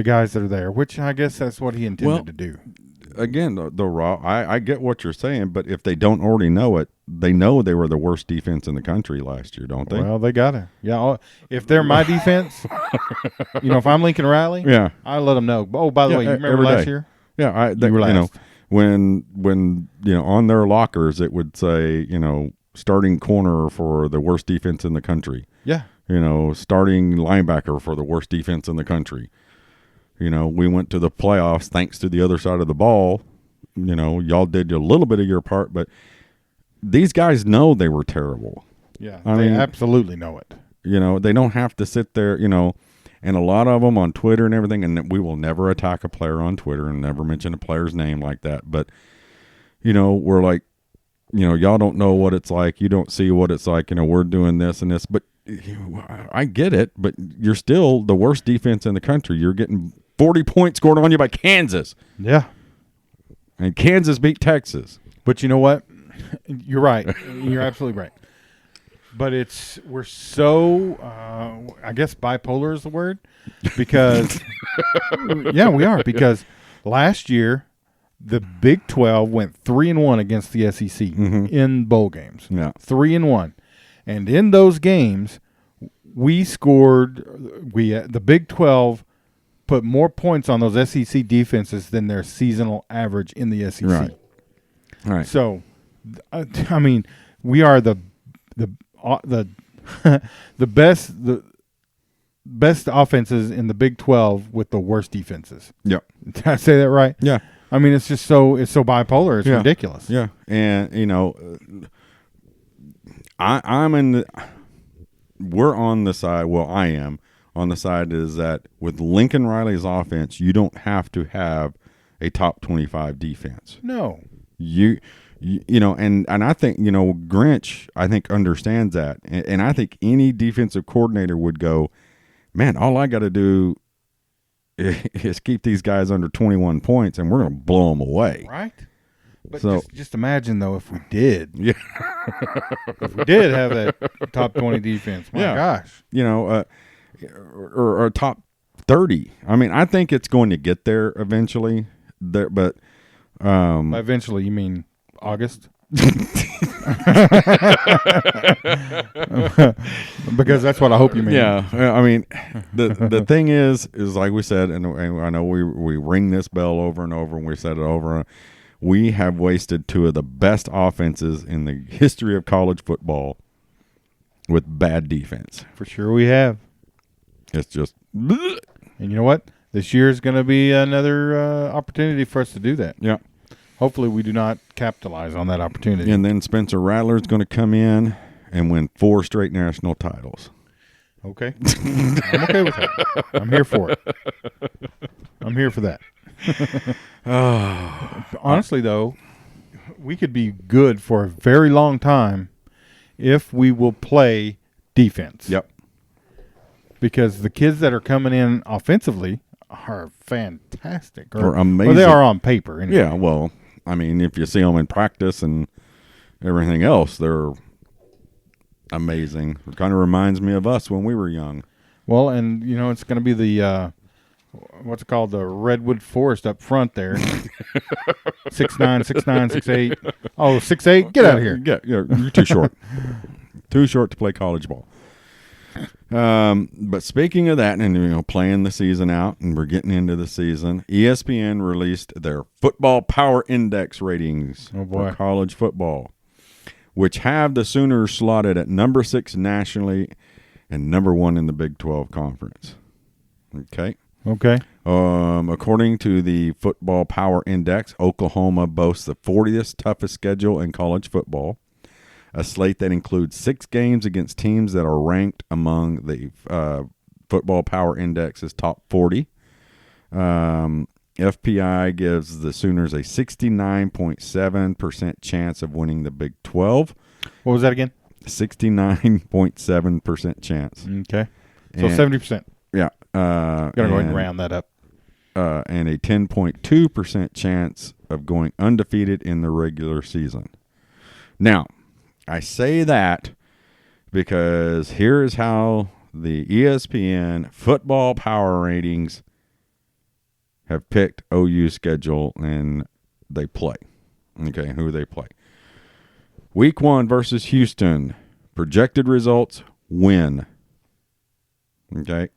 Speaker 2: guys that are there, which I guess that's what he intended to do.
Speaker 1: Again, the raw. I get what you're saying, but if they don't already know it, they know they were the worst defense in the country last year, don't they?
Speaker 2: Well, they gotta. Yeah, if they're my defense, if I'm Lincoln Riley,
Speaker 1: yeah,
Speaker 2: I let them know. Oh, by the way, you remember last year?
Speaker 1: Yeah,
Speaker 2: you were last.
Speaker 1: When on their lockers it would say starting corner for the worst defense in the country.
Speaker 2: Yeah,
Speaker 1: starting linebacker for the worst defense in the country. We went to the playoffs thanks to the other side of the ball. Y'all did a little bit of your part, but these guys know they were terrible.
Speaker 2: Yeah, they absolutely know it.
Speaker 1: They don't have to sit there, and a lot of them on Twitter and everything, and we will never attack a player on Twitter and never mention a player's name like that. But, we're like, y'all don't know what it's like. You don't see what it's like. We're doing this and this. But I get it, but you're still the worst defense in the country. You're getting 40 points scored on you by Kansas.
Speaker 2: Yeah.
Speaker 1: And Kansas beat Texas.
Speaker 2: But you know what? You're right. You're absolutely right. But we're so, I guess bipolar is the word. Because, yeah, we are. Because last year, the Big 12 went 3-1 against the SEC in bowl games.
Speaker 1: Yeah.
Speaker 2: 3-1. And in those games, the Big 12 put more points on those SEC defenses than their seasonal average in the SEC.
Speaker 1: Right.
Speaker 2: So, we are the best offenses in the Big 12 with the worst defenses.
Speaker 1: Yep.
Speaker 2: Did I say that right?
Speaker 1: Yeah.
Speaker 2: It's just so bipolar. It's ridiculous.
Speaker 1: Yeah. And we're on the side. Well, I am on the side is that with Lincoln Riley's offense, you don't have to have a top 25 defense.
Speaker 2: No.
Speaker 1: And I think, Grinch, I think understands that. And I think any defensive coordinator would go, man, all I got to do is keep these guys under 21 points and we're going to blow them away.
Speaker 2: Right. But just imagine, though, if we did. Yeah. If we did have that top 20 defense. My gosh. Or
Speaker 1: a top 30. I think it's going to get there eventually. But
Speaker 2: by eventually, you mean August? Because that's what I hope you mean.
Speaker 1: Yeah. The thing is like we said, and I know we ring this bell over and over, and we said it over. We have wasted two of the best offenses in the history of college football with bad defense.
Speaker 2: For sure we have.
Speaker 1: It's just.
Speaker 2: And you know what? This year is going to be another opportunity for us to do that.
Speaker 1: Yeah.
Speaker 2: Hopefully we do not capitalize on that opportunity.
Speaker 1: And then Spencer Rattler is going to come in and win 4 straight national titles.
Speaker 2: Okay. I'm okay with that. I'm here for it. I'm here for that. Honestly, though, we could be good for a very long time if we will play defense.
Speaker 1: Yep.
Speaker 2: Because the kids that are coming in offensively are fantastic.
Speaker 1: Or amazing.
Speaker 2: Well, they are on paper. Anyway.
Speaker 1: Yeah, well, I mean, if you see them in practice and everything else, they're amazing. It kind of reminds me of us when we were young.
Speaker 2: Well, and, you know, it's going to be the, what's it called, the Redwood Forest up front there. 6'9", 6'9", 6'8". Oh, 6'8"? Get out of here.
Speaker 1: Yeah, you're too short. Too short to play college ball. But speaking of that, and, you know, playing the season out, and we're getting into the season, ESPN released their Football Power Index ratings for college football, which have the Sooners slotted at number 6 nationally and number 1 in the Big 12 conference. Okay. According to the Football Power Index, Oklahoma boasts the 40th toughest schedule in college football, a slate that includes 6 games against teams that are ranked among the Football Power Index's top 40. FPI gives the Sooners a 69.7% chance of winning the Big 12.
Speaker 2: What was that again?
Speaker 1: 69.7% chance.
Speaker 2: Okay. So 70%.
Speaker 1: Yeah.
Speaker 2: Gotta go ahead and round that up.
Speaker 1: And a 10.2% chance of going undefeated in the regular season. Now, I say that because here is how the ESPN Football Power Ratings have picked OU's schedule and they play. Okay, who they play. Week 1 versus Houston. Projected results, win. Okay.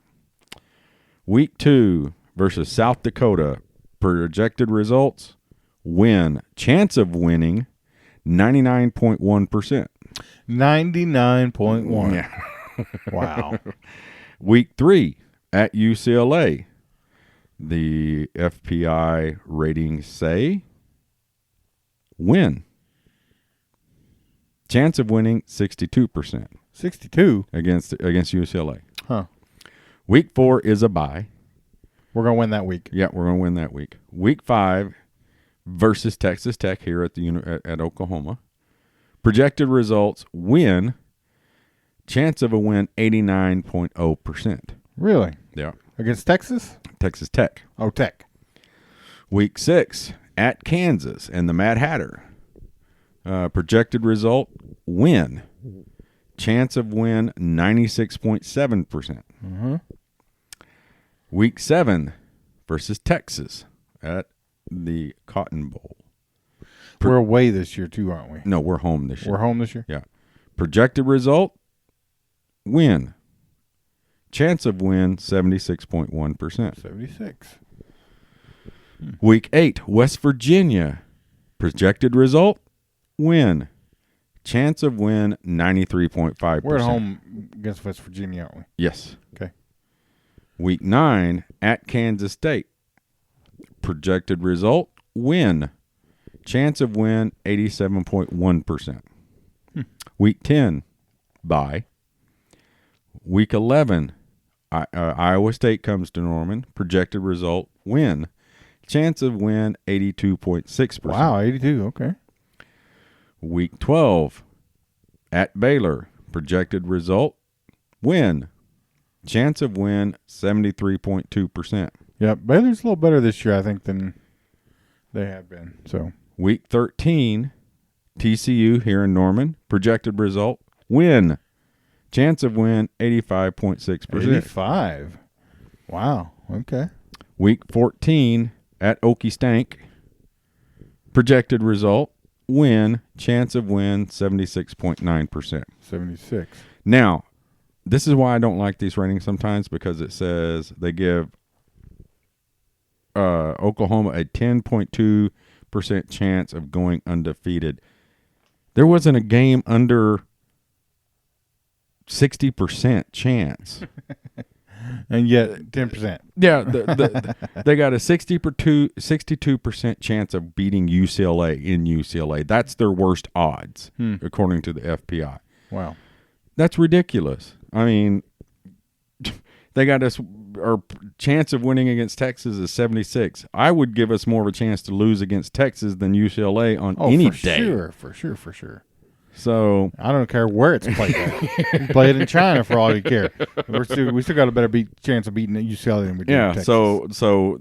Speaker 1: Week 2 versus South Dakota. Projected results, win. Chance of winning, 99.1%.
Speaker 2: 99.1.
Speaker 1: Yeah.
Speaker 2: Wow.
Speaker 1: Week 3 at UCLA. The FPI ratings say win. Chance of winning, 62%.
Speaker 2: 62?
Speaker 1: Against UCLA.
Speaker 2: Huh.
Speaker 1: Week 4 is a bye.
Speaker 2: We're going to win that week.
Speaker 1: Yeah, we're going to win that week. Week 5 versus Texas Tech here at Oklahoma. Projected results, win. Chance of a win, 89.0%.
Speaker 2: Really?
Speaker 1: Yeah.
Speaker 2: Against Texas?
Speaker 1: Texas Tech.
Speaker 2: Oh, Tech.
Speaker 1: Week 6 at Kansas and the Mad Hatter. Projected result, win. Chance of win, 96.7%.
Speaker 2: Mm-hmm.
Speaker 1: Week 7 versus Texas at the Cotton Bowl.
Speaker 2: We're away this year too, aren't we?
Speaker 1: No, we're home this year.
Speaker 2: We're home this year?
Speaker 1: Yeah. Projected result, win. Chance of win, 76.1%.
Speaker 2: 76.
Speaker 1: Week 8, West Virginia. Projected result, win. Chance of win, 93.5%.
Speaker 2: We're at home against West Virginia, aren't we?
Speaker 1: Yes.
Speaker 2: Okay.
Speaker 1: Week 9, at Kansas State. Projected result, win. Chance of win, 87.1%. Week 10, bye. Week 11, Iowa State comes to Norman. Projected result, win. Chance of win, 82.6%.
Speaker 2: Wow, 82. Okay.
Speaker 1: Week 12, at Baylor. Projected result, win. Chance of win, 73.2%.
Speaker 2: Yeah, Baylor's a little better this year, I think, than they have been. So
Speaker 1: Week 13, TCU here in Norman. Projected result, win. Chance of win, 85.6%.
Speaker 2: 85. Wow. Okay.
Speaker 1: Week 14, at Okie Stank. Projected result, win. Chance of win, 76.9%.
Speaker 2: 76.
Speaker 1: Now, this is why I don't like these ratings sometimes, because it says they give Oklahoma a 10.2% chance of going undefeated. There wasn't a game under 60% chance.
Speaker 2: And yet 10%.
Speaker 1: Yeah, they got a 62% chance of beating UCLA in UCLA. That's their worst odds, according to the FPI.
Speaker 2: Wow.
Speaker 1: That's ridiculous. I mean, they got us, our chance of winning against Texas is 76. I would give us more of a chance to lose against Texas than UCLA on any day.
Speaker 2: For sure.
Speaker 1: So
Speaker 2: I don't care where it's played at. You can play it in China for all you care. We still got a better chance of beating UCLA than we do in Texas.
Speaker 1: So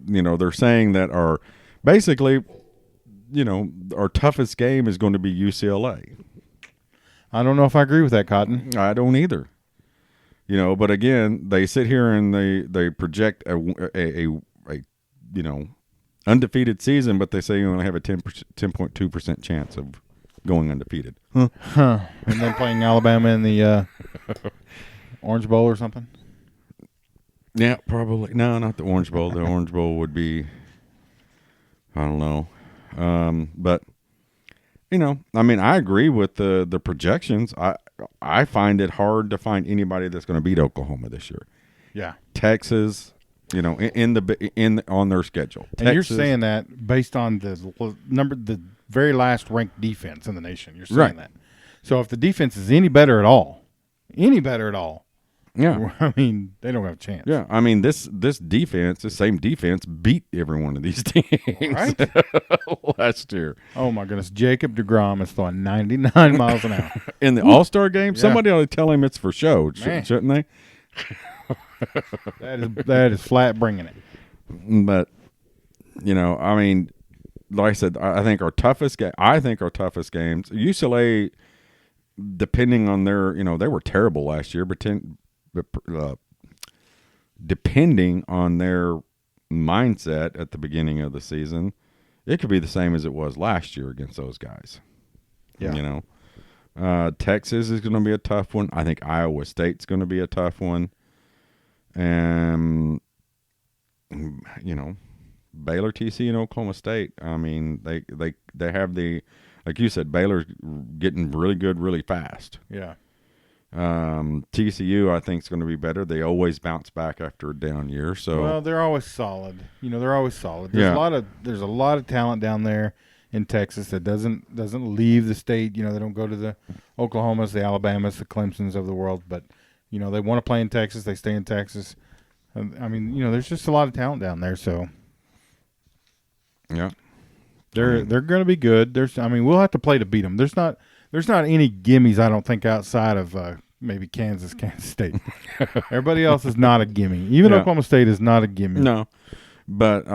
Speaker 1: they're saying that our toughest game is going to be UCLA.
Speaker 2: I don't know if I agree with that, Cotton.
Speaker 1: I don't either. But again, they sit here and they project a undefeated season, but they say you only have a 10.2% chance of going undefeated.
Speaker 2: And then playing Alabama in the Orange Bowl or something?
Speaker 1: Yeah, probably. No, not the Orange Bowl. The Orange Bowl would be, I don't know. But, I agree with the projections. I find it hard to find anybody that's going to beat Oklahoma this year.
Speaker 2: Yeah.
Speaker 1: Texas, on their schedule.
Speaker 2: And you're saying that based on the very last ranked defense in the nation. You're saying that. So if the defense is any better at all,
Speaker 1: yeah,
Speaker 2: I mean, they don't have a chance.
Speaker 1: Yeah, I mean, this defense, the same defense, beat every one of these teams
Speaker 2: right?
Speaker 1: last year.
Speaker 2: Oh, my goodness. Jacob DeGrom is throwing 99 miles an hour.
Speaker 1: In the All-Star game?
Speaker 2: Yeah.
Speaker 1: Somebody ought to tell him it's for show, shouldn't they?
Speaker 2: That is flat bringing it.
Speaker 1: But, like I said, I think our toughest games, UCLA, depending on their, they were terrible last year, but depending on their mindset at the beginning of the season, it could be the same as it was last year against those guys.
Speaker 2: Yeah.
Speaker 1: Texas is going to be a tough one. I think Iowa State's going to be a tough one. And, Baylor, TCU, and Oklahoma State. I mean, they have the, like you said, Baylor's getting really good really fast.
Speaker 2: Yeah.
Speaker 1: TCU, I think, is going to be better. They always bounce back after a down year. So
Speaker 2: well, they're always solid. They're always solid. There's a lot of talent down there in Texas that doesn't leave the state. They don't go to the Oklahomas, the Alabamas, the Clemsons of the world, but they want to play in Texas. They stay in Texas. I mean, there's just a lot of talent down there. So
Speaker 1: yeah,
Speaker 2: they're going to be good. We'll have to play to beat them. There's not any gimmies, I don't think, outside of maybe Kansas State. Everybody else is not a gimme. Even Oklahoma State is not a gimme.
Speaker 1: No, but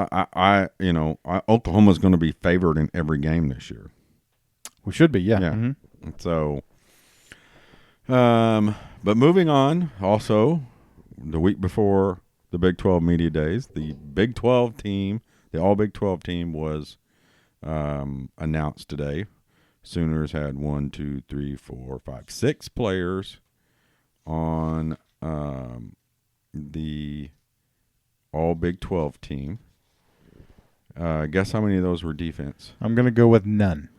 Speaker 1: Oklahoma's going to be favored in every game this year.
Speaker 2: We should be, yeah.
Speaker 1: Mm-hmm. So, but moving on, also the week before the Big 12 Media Days, the Big 12 team, the All Big 12 team was announced today. Sooners had 6 players on the All Big 12 team. Guess how many of those were defense?
Speaker 2: I'm going to go with none.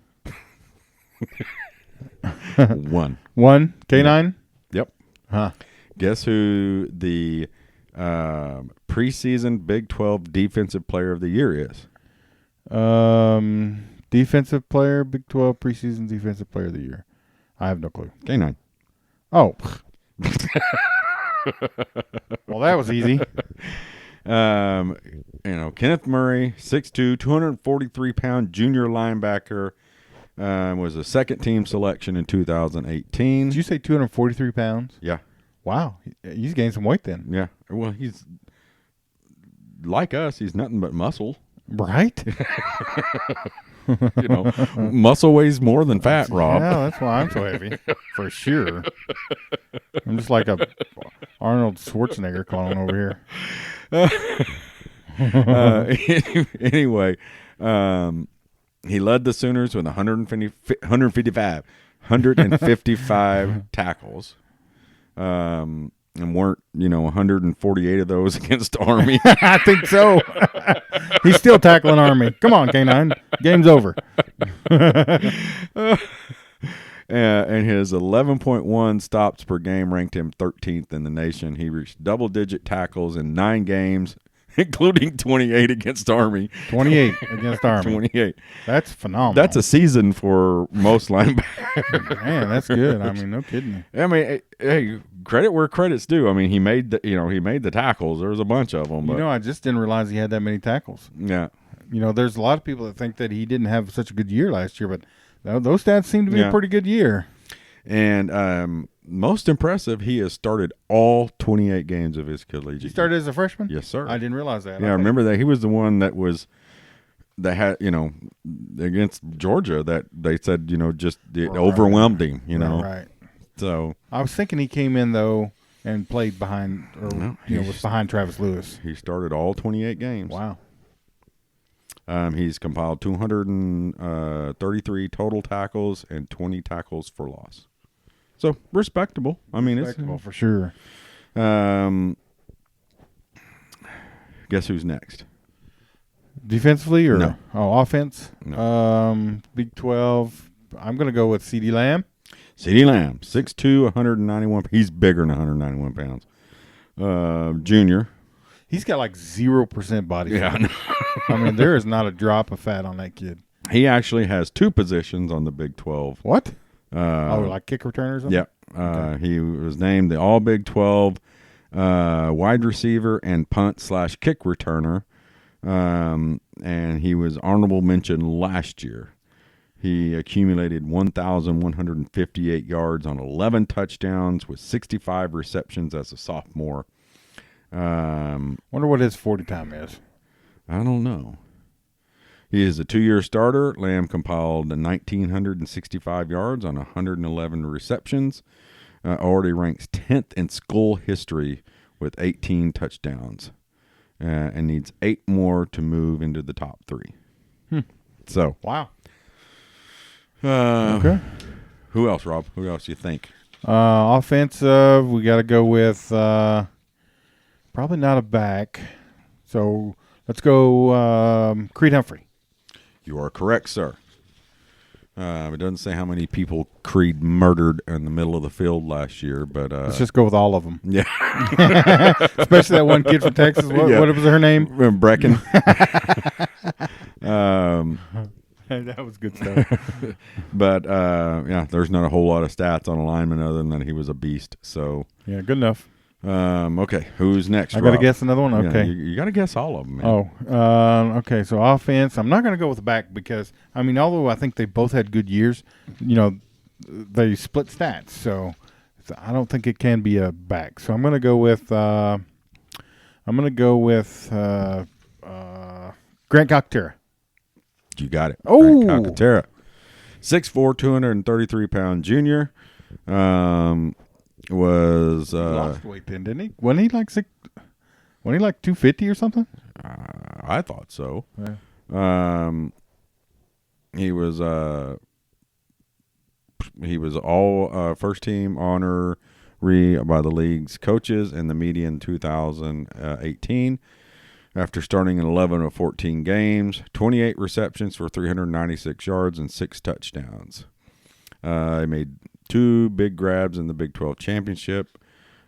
Speaker 1: One.
Speaker 2: One? K9?
Speaker 1: Yep.
Speaker 2: Huh.
Speaker 1: Guess who the preseason Big 12 Defensive Player of the Year is?
Speaker 2: Defensive player, Big 12 preseason Defensive Player of the Year. I have no clue.
Speaker 1: K9.
Speaker 2: Oh. Well, that was easy.
Speaker 1: Kenneth Murray, 6'2", 243-pound junior linebacker, was a second-team selection in 2018.
Speaker 2: Did you say 243 pounds?
Speaker 1: Yeah.
Speaker 2: Wow. He's gained some weight then.
Speaker 1: Yeah. Well, he's like us. He's nothing but muscle.
Speaker 2: Right?
Speaker 1: Muscle weighs more than fat, Rob.
Speaker 2: Yeah, that's why I'm so heavy. For sure. I'm just like a Arnold Schwarzenegger clone over
Speaker 1: here. Anyway, he led the Sooners with 155 tackles. And weren't, 148 of those against Army.
Speaker 2: I think so. He's still tackling Army. Come on, K9. Game's over.
Speaker 1: And his 11.1 stops per game ranked him 13th in the nation. He reached double-digit tackles in 9 games, including 28 against Army.
Speaker 2: 28 against Army.
Speaker 1: 28.
Speaker 2: That's phenomenal.
Speaker 1: That's a season for most linebackers.
Speaker 2: Man, that's good. I mean, no kidding.
Speaker 1: I mean, hey, credit where credit's due. I mean, he made the tackles. There was a bunch of them. But,
Speaker 2: I just didn't realize he had that many tackles.
Speaker 1: Yeah.
Speaker 2: There's a lot of people that think that he didn't have such a good year last year, but those stats seem to be a pretty good year.
Speaker 1: And most impressive, he has started all 28 games of his collegiate.
Speaker 2: He started as a freshman?
Speaker 1: Yes, sir.
Speaker 2: I didn't realize that.
Speaker 1: Yeah, I remember that. He was the one that had, against Georgia that they said, it overwhelmed him,
Speaker 2: Right.
Speaker 1: So
Speaker 2: I was thinking he came in, though, and played behind, was behind Travis Lewis.
Speaker 1: He started all 28 games.
Speaker 2: Wow.
Speaker 1: He's compiled 233 total tackles and 20 tackles for loss. So respectable. I mean,
Speaker 2: respectable for sure.
Speaker 1: Guess who's next?
Speaker 2: Defensively or
Speaker 1: no.
Speaker 2: Offense?
Speaker 1: No.
Speaker 2: Big 12. I'm going to go with CeeDee Lamb.
Speaker 1: CeeDee Lamb, 6'2", 191. He's bigger than 191 pounds. Junior.
Speaker 2: He's got like 0% body fat.
Speaker 1: Yeah.
Speaker 2: I mean, there is not a drop of fat on that kid.
Speaker 1: He actually has 2 positions on the Big 12.
Speaker 2: What? Like kick returner or something?
Speaker 1: Yep. Okay. He was named the All Big 12 wide receiver and punt/kick returner. And he was honorable mention last year. He accumulated 1,158 yards on 11 touchdowns with 65 receptions as a sophomore.
Speaker 2: Wonder what his 40 time is.
Speaker 1: I don't know. He is a 2-year starter. Lamb compiled 1,965 yards on 111 receptions. Already ranks 10th in school history with 18 touchdowns. And needs 8 more to move into the top 3. So.
Speaker 2: Wow.
Speaker 1: Okay. Who else, Rob? Who else do you think?
Speaker 2: Offensive, we got to go with probably not a back. So let's go Creed Humphrey.
Speaker 1: You are correct, sir. It doesn't say how many people Creed murdered in the middle of the field last year, but
Speaker 2: let's just go with all of them.
Speaker 1: Yeah.
Speaker 2: Especially that one kid from Texas. What was her name?
Speaker 1: Brecken.
Speaker 2: That was good stuff.
Speaker 1: But there's not a whole lot of stats on a lineman other than that he was a beast. So
Speaker 2: yeah, good enough.
Speaker 1: Okay, who's next?
Speaker 2: I got to guess another one. Okay,
Speaker 1: you got to guess all of them. Man.
Speaker 2: Okay. So offense, I'm not going to go with back because although I think they both had good years, they split stats. So I don't think it can be a back. So I'm going to go with Grant Calcaterra.
Speaker 1: You got it.
Speaker 2: Oh,
Speaker 1: Grant Calcaterra, 6'4", 233-pound junior. Was
Speaker 2: he lost weight then, didn't he? Wasn't he like 250 or something?
Speaker 1: I thought so.
Speaker 2: Yeah.
Speaker 1: He was all first team honoree by the league's coaches and the media in 2018. After starting in 11 of 14 games, 28 receptions for 396 yards and 6 touchdowns. He made 2 big grabs in the Big 12 championship,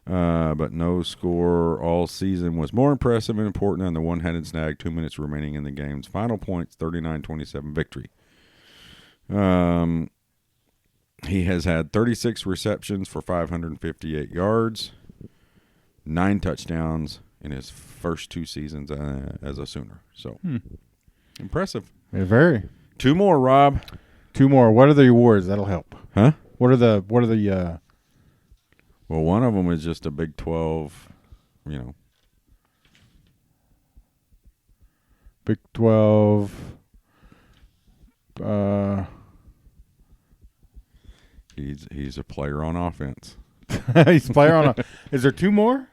Speaker 1: but no score all season was more impressive and important than the one-handed snag 2 minutes remaining in the game's final points, 39-27 victory. He has had 36 receptions for 558 yards, 9 touchdowns in his first 2 seasons as a Sooner. So, impressive.
Speaker 2: Yeah, very.
Speaker 1: 2 more, Rob.
Speaker 2: 2 more. What are the awards? That'll help.
Speaker 1: Huh?
Speaker 2: What are the
Speaker 1: Well, one of them is just a Big 12,
Speaker 2: Big 12
Speaker 1: He's a player on offense.
Speaker 2: He's a player on Is there 2 more?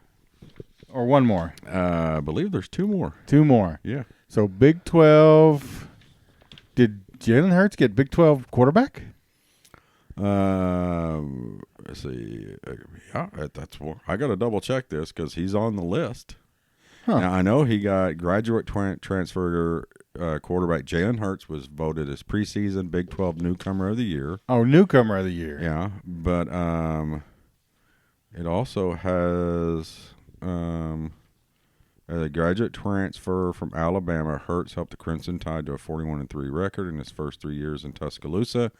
Speaker 2: Or 1 more?
Speaker 1: I believe there's 2 more.
Speaker 2: 2 more.
Speaker 1: Yeah.
Speaker 2: So Big 12. Did Jalen Hurts get Big 12 quarterback?
Speaker 1: Let's see. Yeah, that's more. I got to double check this because he's on the list.
Speaker 2: Huh.
Speaker 1: Now I know he got graduate transfer quarterback Jalen Hurts was voted as preseason Big 12 Newcomer of the Year.
Speaker 2: Oh, Newcomer of the Year.
Speaker 1: Yeah, but it also has as a graduate transfer from Alabama, Hurts helped the Crimson Tide to a 41-3 record in his first 3 years in Tuscaloosa.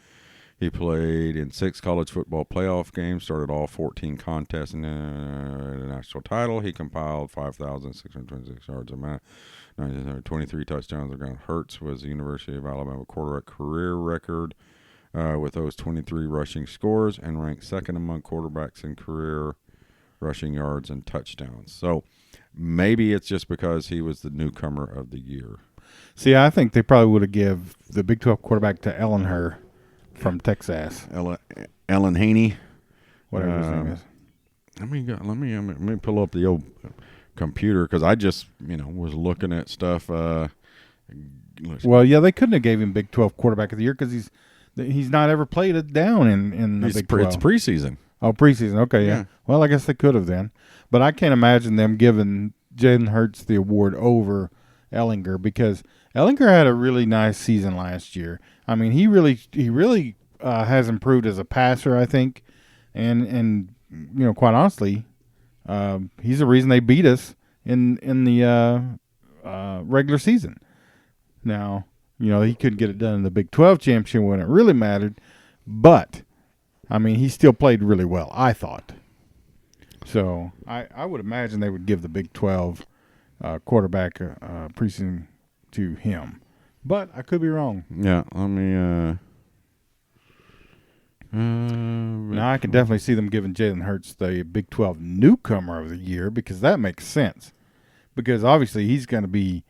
Speaker 1: He played in 6 college football playoff games, started all 14 contests in the national title. He compiled 5,626 yards a match, 23 touchdowns. Hurts was the University of Alabama quarterback career record with those 23 rushing scores and ranked second among quarterbacks in career rushing yards and touchdowns. So maybe it's just because he was the Newcomer of the Year.
Speaker 2: See, I think they probably would have give the Big 12 quarterback to Ellenher from Texas.
Speaker 1: Ellen Haney,
Speaker 2: whatever his name is.
Speaker 1: Let me pull up the old computer because I just was looking at stuff.
Speaker 2: Well, yeah, they couldn't have gave him Big 12 quarterback of the year because he's not ever played it down in the Big 12.
Speaker 1: It's preseason.
Speaker 2: Oh, preseason. Okay, yeah. Well, I guess they could have then, but I can't imagine them giving Jalen Hurts the award over Ellinger because Ellinger had a really nice season last year. I mean, he really has improved as a passer, I think, and quite honestly, he's the reason they beat us in the regular season. Now, he couldn't get it done in the Big 12 championship when it really mattered, but I mean, he still played really well, I thought. So I would imagine they would give the Big 12 quarterback preseason to him. But I could be wrong.
Speaker 1: Yeah, let me
Speaker 2: now I can definitely see them giving Jalen Hurts the Big 12 Newcomer of the Year because that makes sense. Because obviously he's going to be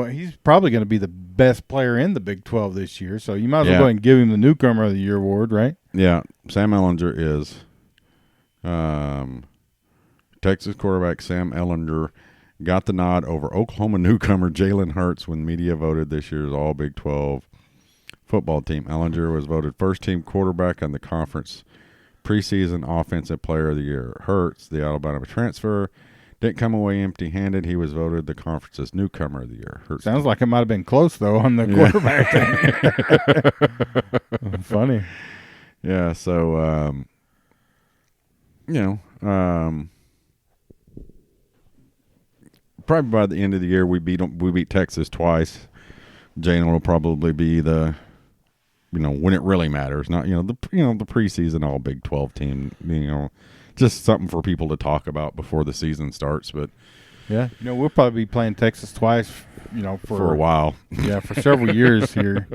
Speaker 2: he's probably going to be the best player in the Big 12 this year. So you might as well go ahead and give him the Newcomer of the Year award, right?
Speaker 1: Yeah, Sam Ehlinger is Texas quarterback Sam Ehlinger got the nod over Oklahoma newcomer Jalen Hurts when media voted this year's All Big 12 football team. Ehlinger was voted first-team quarterback on the conference preseason offensive player of the year. Hurts, the Alabama transfer, didn't come away empty-handed. He was voted the conference's newcomer of the year. Hurts
Speaker 2: sounds like it might have been close, though, on the quarterback thing. Funny.
Speaker 1: Yeah, so, probably by the end of the year, we beat Texas twice. Jalen will probably be the, when it really matters. Not the preseason All Big 12 team. Just something for people to talk about before the season starts. But
Speaker 2: yeah, we'll probably be playing Texas twice.
Speaker 1: For a while.
Speaker 2: Yeah, for several years here.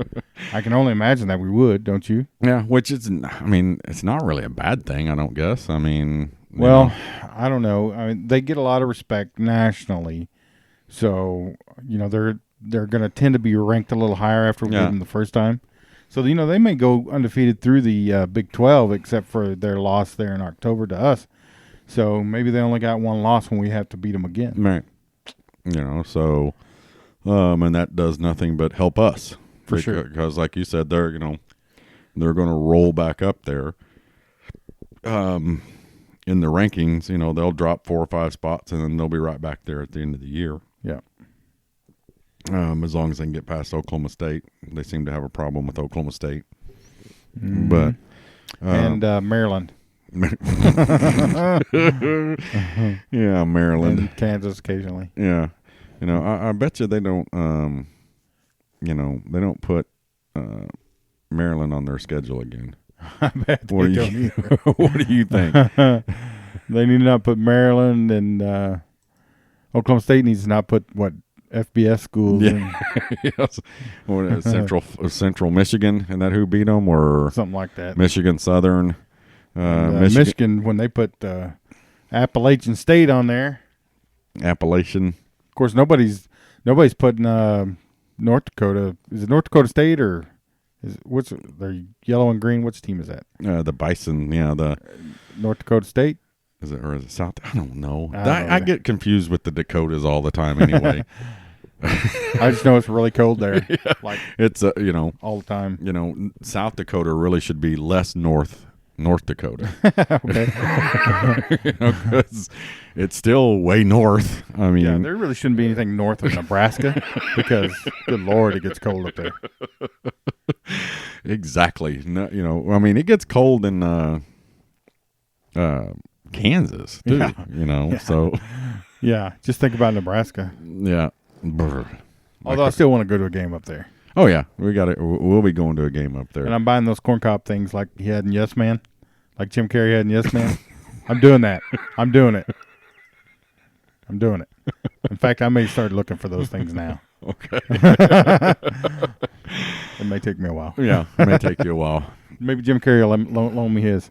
Speaker 2: I can only imagine that we would, don't you?
Speaker 1: Yeah, which is, it's not really a bad thing. I don't guess.
Speaker 2: Well, I don't know. I mean, they get a lot of respect nationally, so they're going to tend to be ranked a little higher after we beat them the first time. So they may go undefeated through the Big 12, except for their loss there in October to us. So maybe they only got one loss when we have to beat them again.
Speaker 1: Right. So, and that does nothing but help us
Speaker 2: sure.
Speaker 1: Because, like you said, they're going to roll back up there. In the rankings, they'll drop 4 or 5 spots, and then they'll be right back there at the end of the year.
Speaker 2: Yeah.
Speaker 1: As long as they can get past Oklahoma State. They seem to have a problem with Oklahoma State. But
Speaker 2: and Maryland.
Speaker 1: Yeah, Maryland.
Speaker 2: And Kansas occasionally.
Speaker 1: Yeah. I bet you they don't, they don't put Maryland on their schedule again.
Speaker 2: I bet they don't either.
Speaker 1: What do you think?
Speaker 2: They need to not put Maryland, and Oklahoma State needs to not put FBS schools.
Speaker 1: Yeah. Yes. What, Central Michigan, and that who beat them, or
Speaker 2: something like that.
Speaker 1: Michigan Southern.
Speaker 2: Michigan, when they put Appalachian State on there.
Speaker 1: Appalachian.
Speaker 2: Of course, nobody's putting North Dakota. Is it North Dakota State or? They're yellow and green. Which team is that?
Speaker 1: The Bison. Yeah, the
Speaker 2: North Dakota State.
Speaker 1: Is it, or is it South? I don't know. I get confused with the Dakotas all the time. Anyway,
Speaker 2: I just know it's really cold there.
Speaker 1: Yeah. Like it's
Speaker 2: all the time.
Speaker 1: South Dakota really should be less north North Dakota.
Speaker 2: Okay.
Speaker 1: Because it's still way north. I mean,
Speaker 2: Yeah, there really shouldn't be anything north of Nebraska because, good Lord, it gets cold up there.
Speaker 1: exactly. No, I mean, it gets cold in Kansas too.
Speaker 2: Yeah.
Speaker 1: So
Speaker 2: Yeah, just think about Nebraska.
Speaker 1: yeah. Brr.
Speaker 2: Although I still want to go to a game up there.
Speaker 1: Oh yeah, we got it. We'll be going to a game up there.
Speaker 2: And I'm buying those corn cob things like he had in Yes Man, like Jim Carrey had in Yes Man. I'm doing that. I'm doing it. In fact, I may start looking for those things now.
Speaker 1: Okay.
Speaker 2: It may take me a while.
Speaker 1: Yeah, it may take you a while.
Speaker 2: Maybe Jim Carrey will loan me his.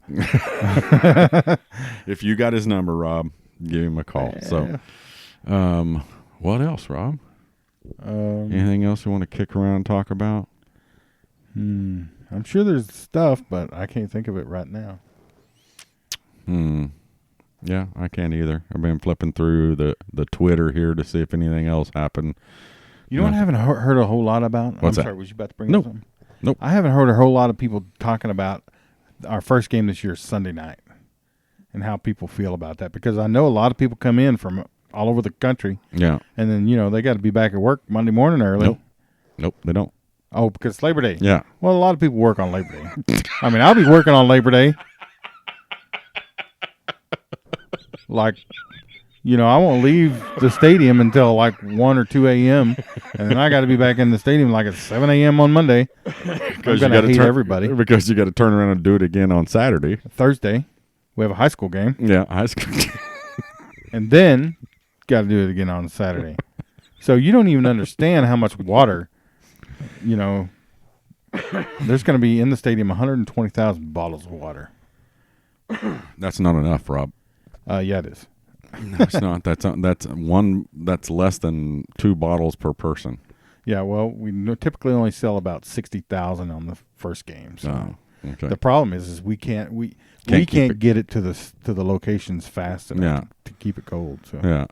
Speaker 1: If you got his number, Rob, give him a call. So, what else, Rob? Anything else you want to kick around and talk about?
Speaker 2: I'm sure there's stuff, but I can't think of it right now.
Speaker 1: Yeah, I can't either. I've been flipping through the Twitter here to see if anything else happened.
Speaker 2: You know what I haven't heard a whole lot about?
Speaker 1: What's that?
Speaker 2: Sorry, was you about to bring up something?
Speaker 1: Nope.
Speaker 2: I haven't heard a whole lot of people talking about our first game this year, Sunday night, and how people feel about that. Because I know a lot of people come in from all over the country.
Speaker 1: Yeah.
Speaker 2: And then, they got to be back at work Monday morning early.
Speaker 1: Nope, they don't.
Speaker 2: Oh, because it's Labor Day.
Speaker 1: Yeah.
Speaker 2: Well, a lot of people work on Labor Day. I mean, I'll be working on Labor Day. Like, I won't leave the stadium until like 1 or 2 a.m. And then I got to be back in the stadium like at 7 a.m. on Monday.
Speaker 1: Because
Speaker 2: I'm going to hate everybody.
Speaker 1: Because you got to turn around and do it again on Saturday.
Speaker 2: Thursday, we have a high school game.
Speaker 1: Yeah, high school.
Speaker 2: And then got to do it again on Saturday. So you don't even understand how much water, there's going to be in the stadium 120,000 bottles of water.
Speaker 1: That's not enough, Rob.
Speaker 2: Yeah, it is.
Speaker 1: No, it's not. That's less than 2 bottles per person.
Speaker 2: Yeah, well, we typically only sell about 60,000 on the first game. So
Speaker 1: okay.
Speaker 2: the problem is we can't get it to the locations fast enough to keep it cold. So
Speaker 1: yeah.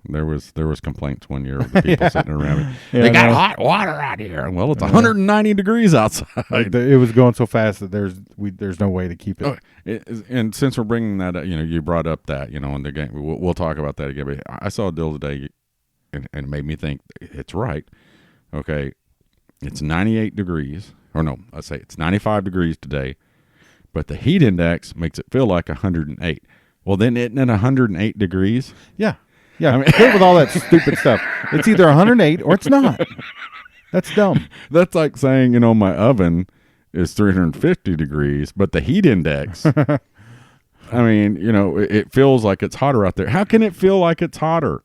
Speaker 1: There was complaints one year of the people sitting around me.
Speaker 2: Yeah,
Speaker 1: they got hot water out here. Well, it's 190 degrees outside.
Speaker 2: It was going so fast that there's no way to keep it.
Speaker 1: And since we're bringing that up, you brought up that, in the game, we'll talk about that again. But I saw a deal today, and it made me think it's right. Okay, it's 98 degrees, or no, let's say it's 95 degrees today, but the heat index makes it feel like 108. Well, then isn't it 108 degrees?
Speaker 2: Yeah. Yeah, I mean, quit with all that stupid stuff. It's either 108 or it's not. That's dumb.
Speaker 1: That's like saying, my oven is 350 degrees, but the heat index, I mean, it feels like it's hotter out there. How can it feel like it's hotter?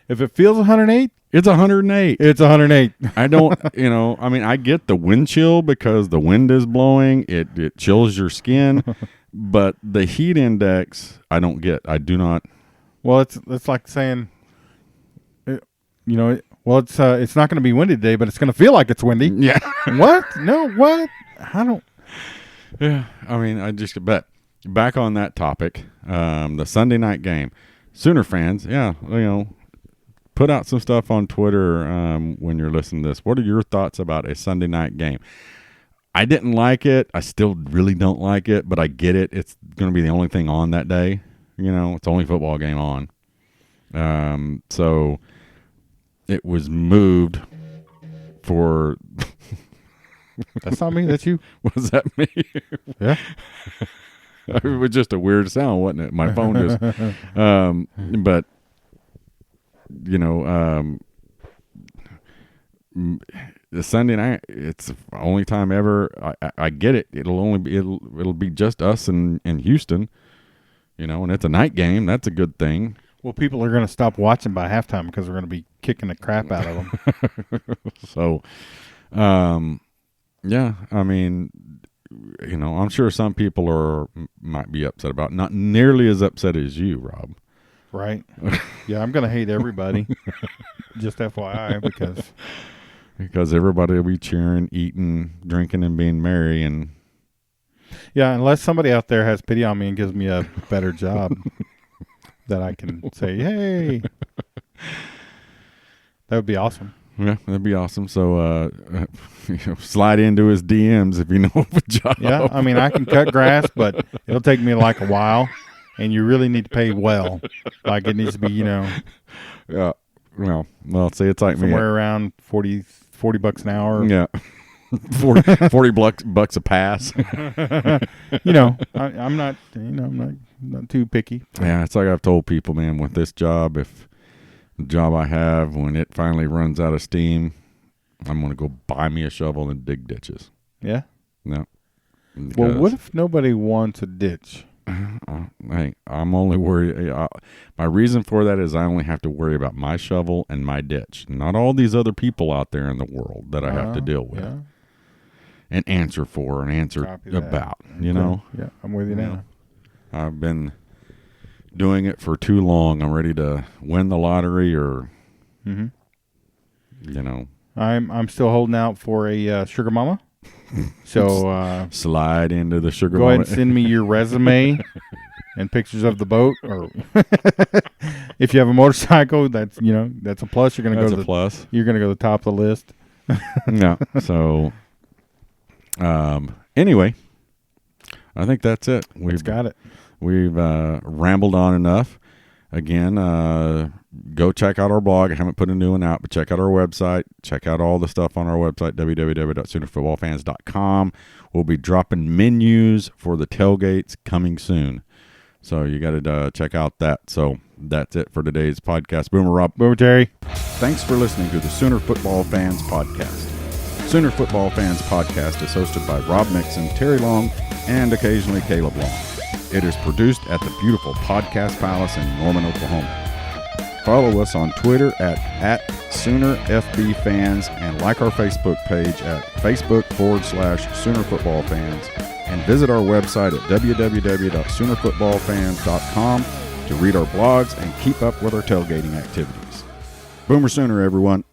Speaker 2: If it feels 108,
Speaker 1: it's 108.
Speaker 2: It's 108.
Speaker 1: I don't, I mean, I get the wind chill because the wind is blowing. It chills your skin, but the heat index, I don't get. I do not.
Speaker 2: Well, it's like saying, it's not going to be windy today, but it's going to feel like it's windy.
Speaker 1: Yeah.
Speaker 2: What? No, what? I don't.
Speaker 1: Yeah, I mean, I just bet. Back on that topic, the Sunday night game. Sooner fans, put out some stuff on Twitter when you're listening to this. What are your thoughts about a Sunday night game? I didn't like it. I still really don't like it, but I get it. It's going to be the only thing on that day. It's the only football game on. So it was moved for.
Speaker 2: That's not me. That's you.
Speaker 1: Was that me?
Speaker 2: Yeah.
Speaker 1: It was just a weird sound, wasn't it? My phone just. But the Sunday night, it's the only time ever. I get it. It'll be just us and Houston. And it's a night game. That's a good thing.
Speaker 2: Well, people are going to stop watching by halftime because we're going to be kicking the crap out of them.
Speaker 1: So, yeah, I mean, I'm sure some people might be upset about it. Not nearly as upset as you, Rob.
Speaker 2: Right. Yeah, I'm going to hate everybody. Just FYI,
Speaker 1: because everybody will be cheering, eating, drinking, and being merry, and.
Speaker 2: Yeah, unless somebody out there has pity on me and gives me a better job that I can say, hey. That would be awesome.
Speaker 1: Yeah, that'd be awesome. So, slide into his DMs if you know of a job.
Speaker 2: Yeah, I mean, I can cut grass, but it'll take me like a while, and you really need to pay well. Like it needs to be,
Speaker 1: Yeah. Well, see, it's like
Speaker 2: somewhere around $40 an hour.
Speaker 1: Yeah. 40 bucks a pass.
Speaker 2: I'm not, not too picky.
Speaker 1: Yeah, it's like I've told people, man, with this job, if the job I have, when it finally runs out of steam, I'm going to go buy me a shovel and dig ditches.
Speaker 2: Yeah?
Speaker 1: No.
Speaker 2: Well, what if nobody wants a ditch?
Speaker 1: I'm only worried. My reason for that is I only have to worry about my shovel and my ditch, not all these other people out there in the world that I have to deal with and answer for and answer about.
Speaker 2: Yeah, I'm with you now.
Speaker 1: I've been doing it for too long. I'm ready to win the lottery, or
Speaker 2: I'm still holding out for a sugar mama. So
Speaker 1: slide into the sugar.
Speaker 2: Go ahead and send me your resume and pictures of the boat, or if you have a motorcycle, that's a plus. You're gonna go to the plus. You're gonna go to the top of the list.
Speaker 1: No. So, anyway, I think that's it.
Speaker 2: We've got it.
Speaker 1: We've rambled on enough. Again, go check out our blog. I haven't put a new one out, but check out our website. Check out all the stuff on our website, www.soonerfootballfans.com. We'll be dropping menus for the tailgates coming soon. So you got to check out that. So that's it for today's podcast. Boomer Rob.
Speaker 2: Boomer Terry.
Speaker 1: Thanks for listening to the Sooner Football Fans Podcast. Sooner Football Fans Podcast is hosted by Rob Mixon, Terry Long, and occasionally Caleb Long. It is produced at the beautiful Podcast Palace in Norman, Oklahoma. Follow us on Twitter at SoonerFBFans and like our Facebook page at Facebook.com/SoonerFootballFans and visit our website at www.SoonerFootballFans.com to read our blogs and keep up with our tailgating activities. Boomer Sooner, everyone.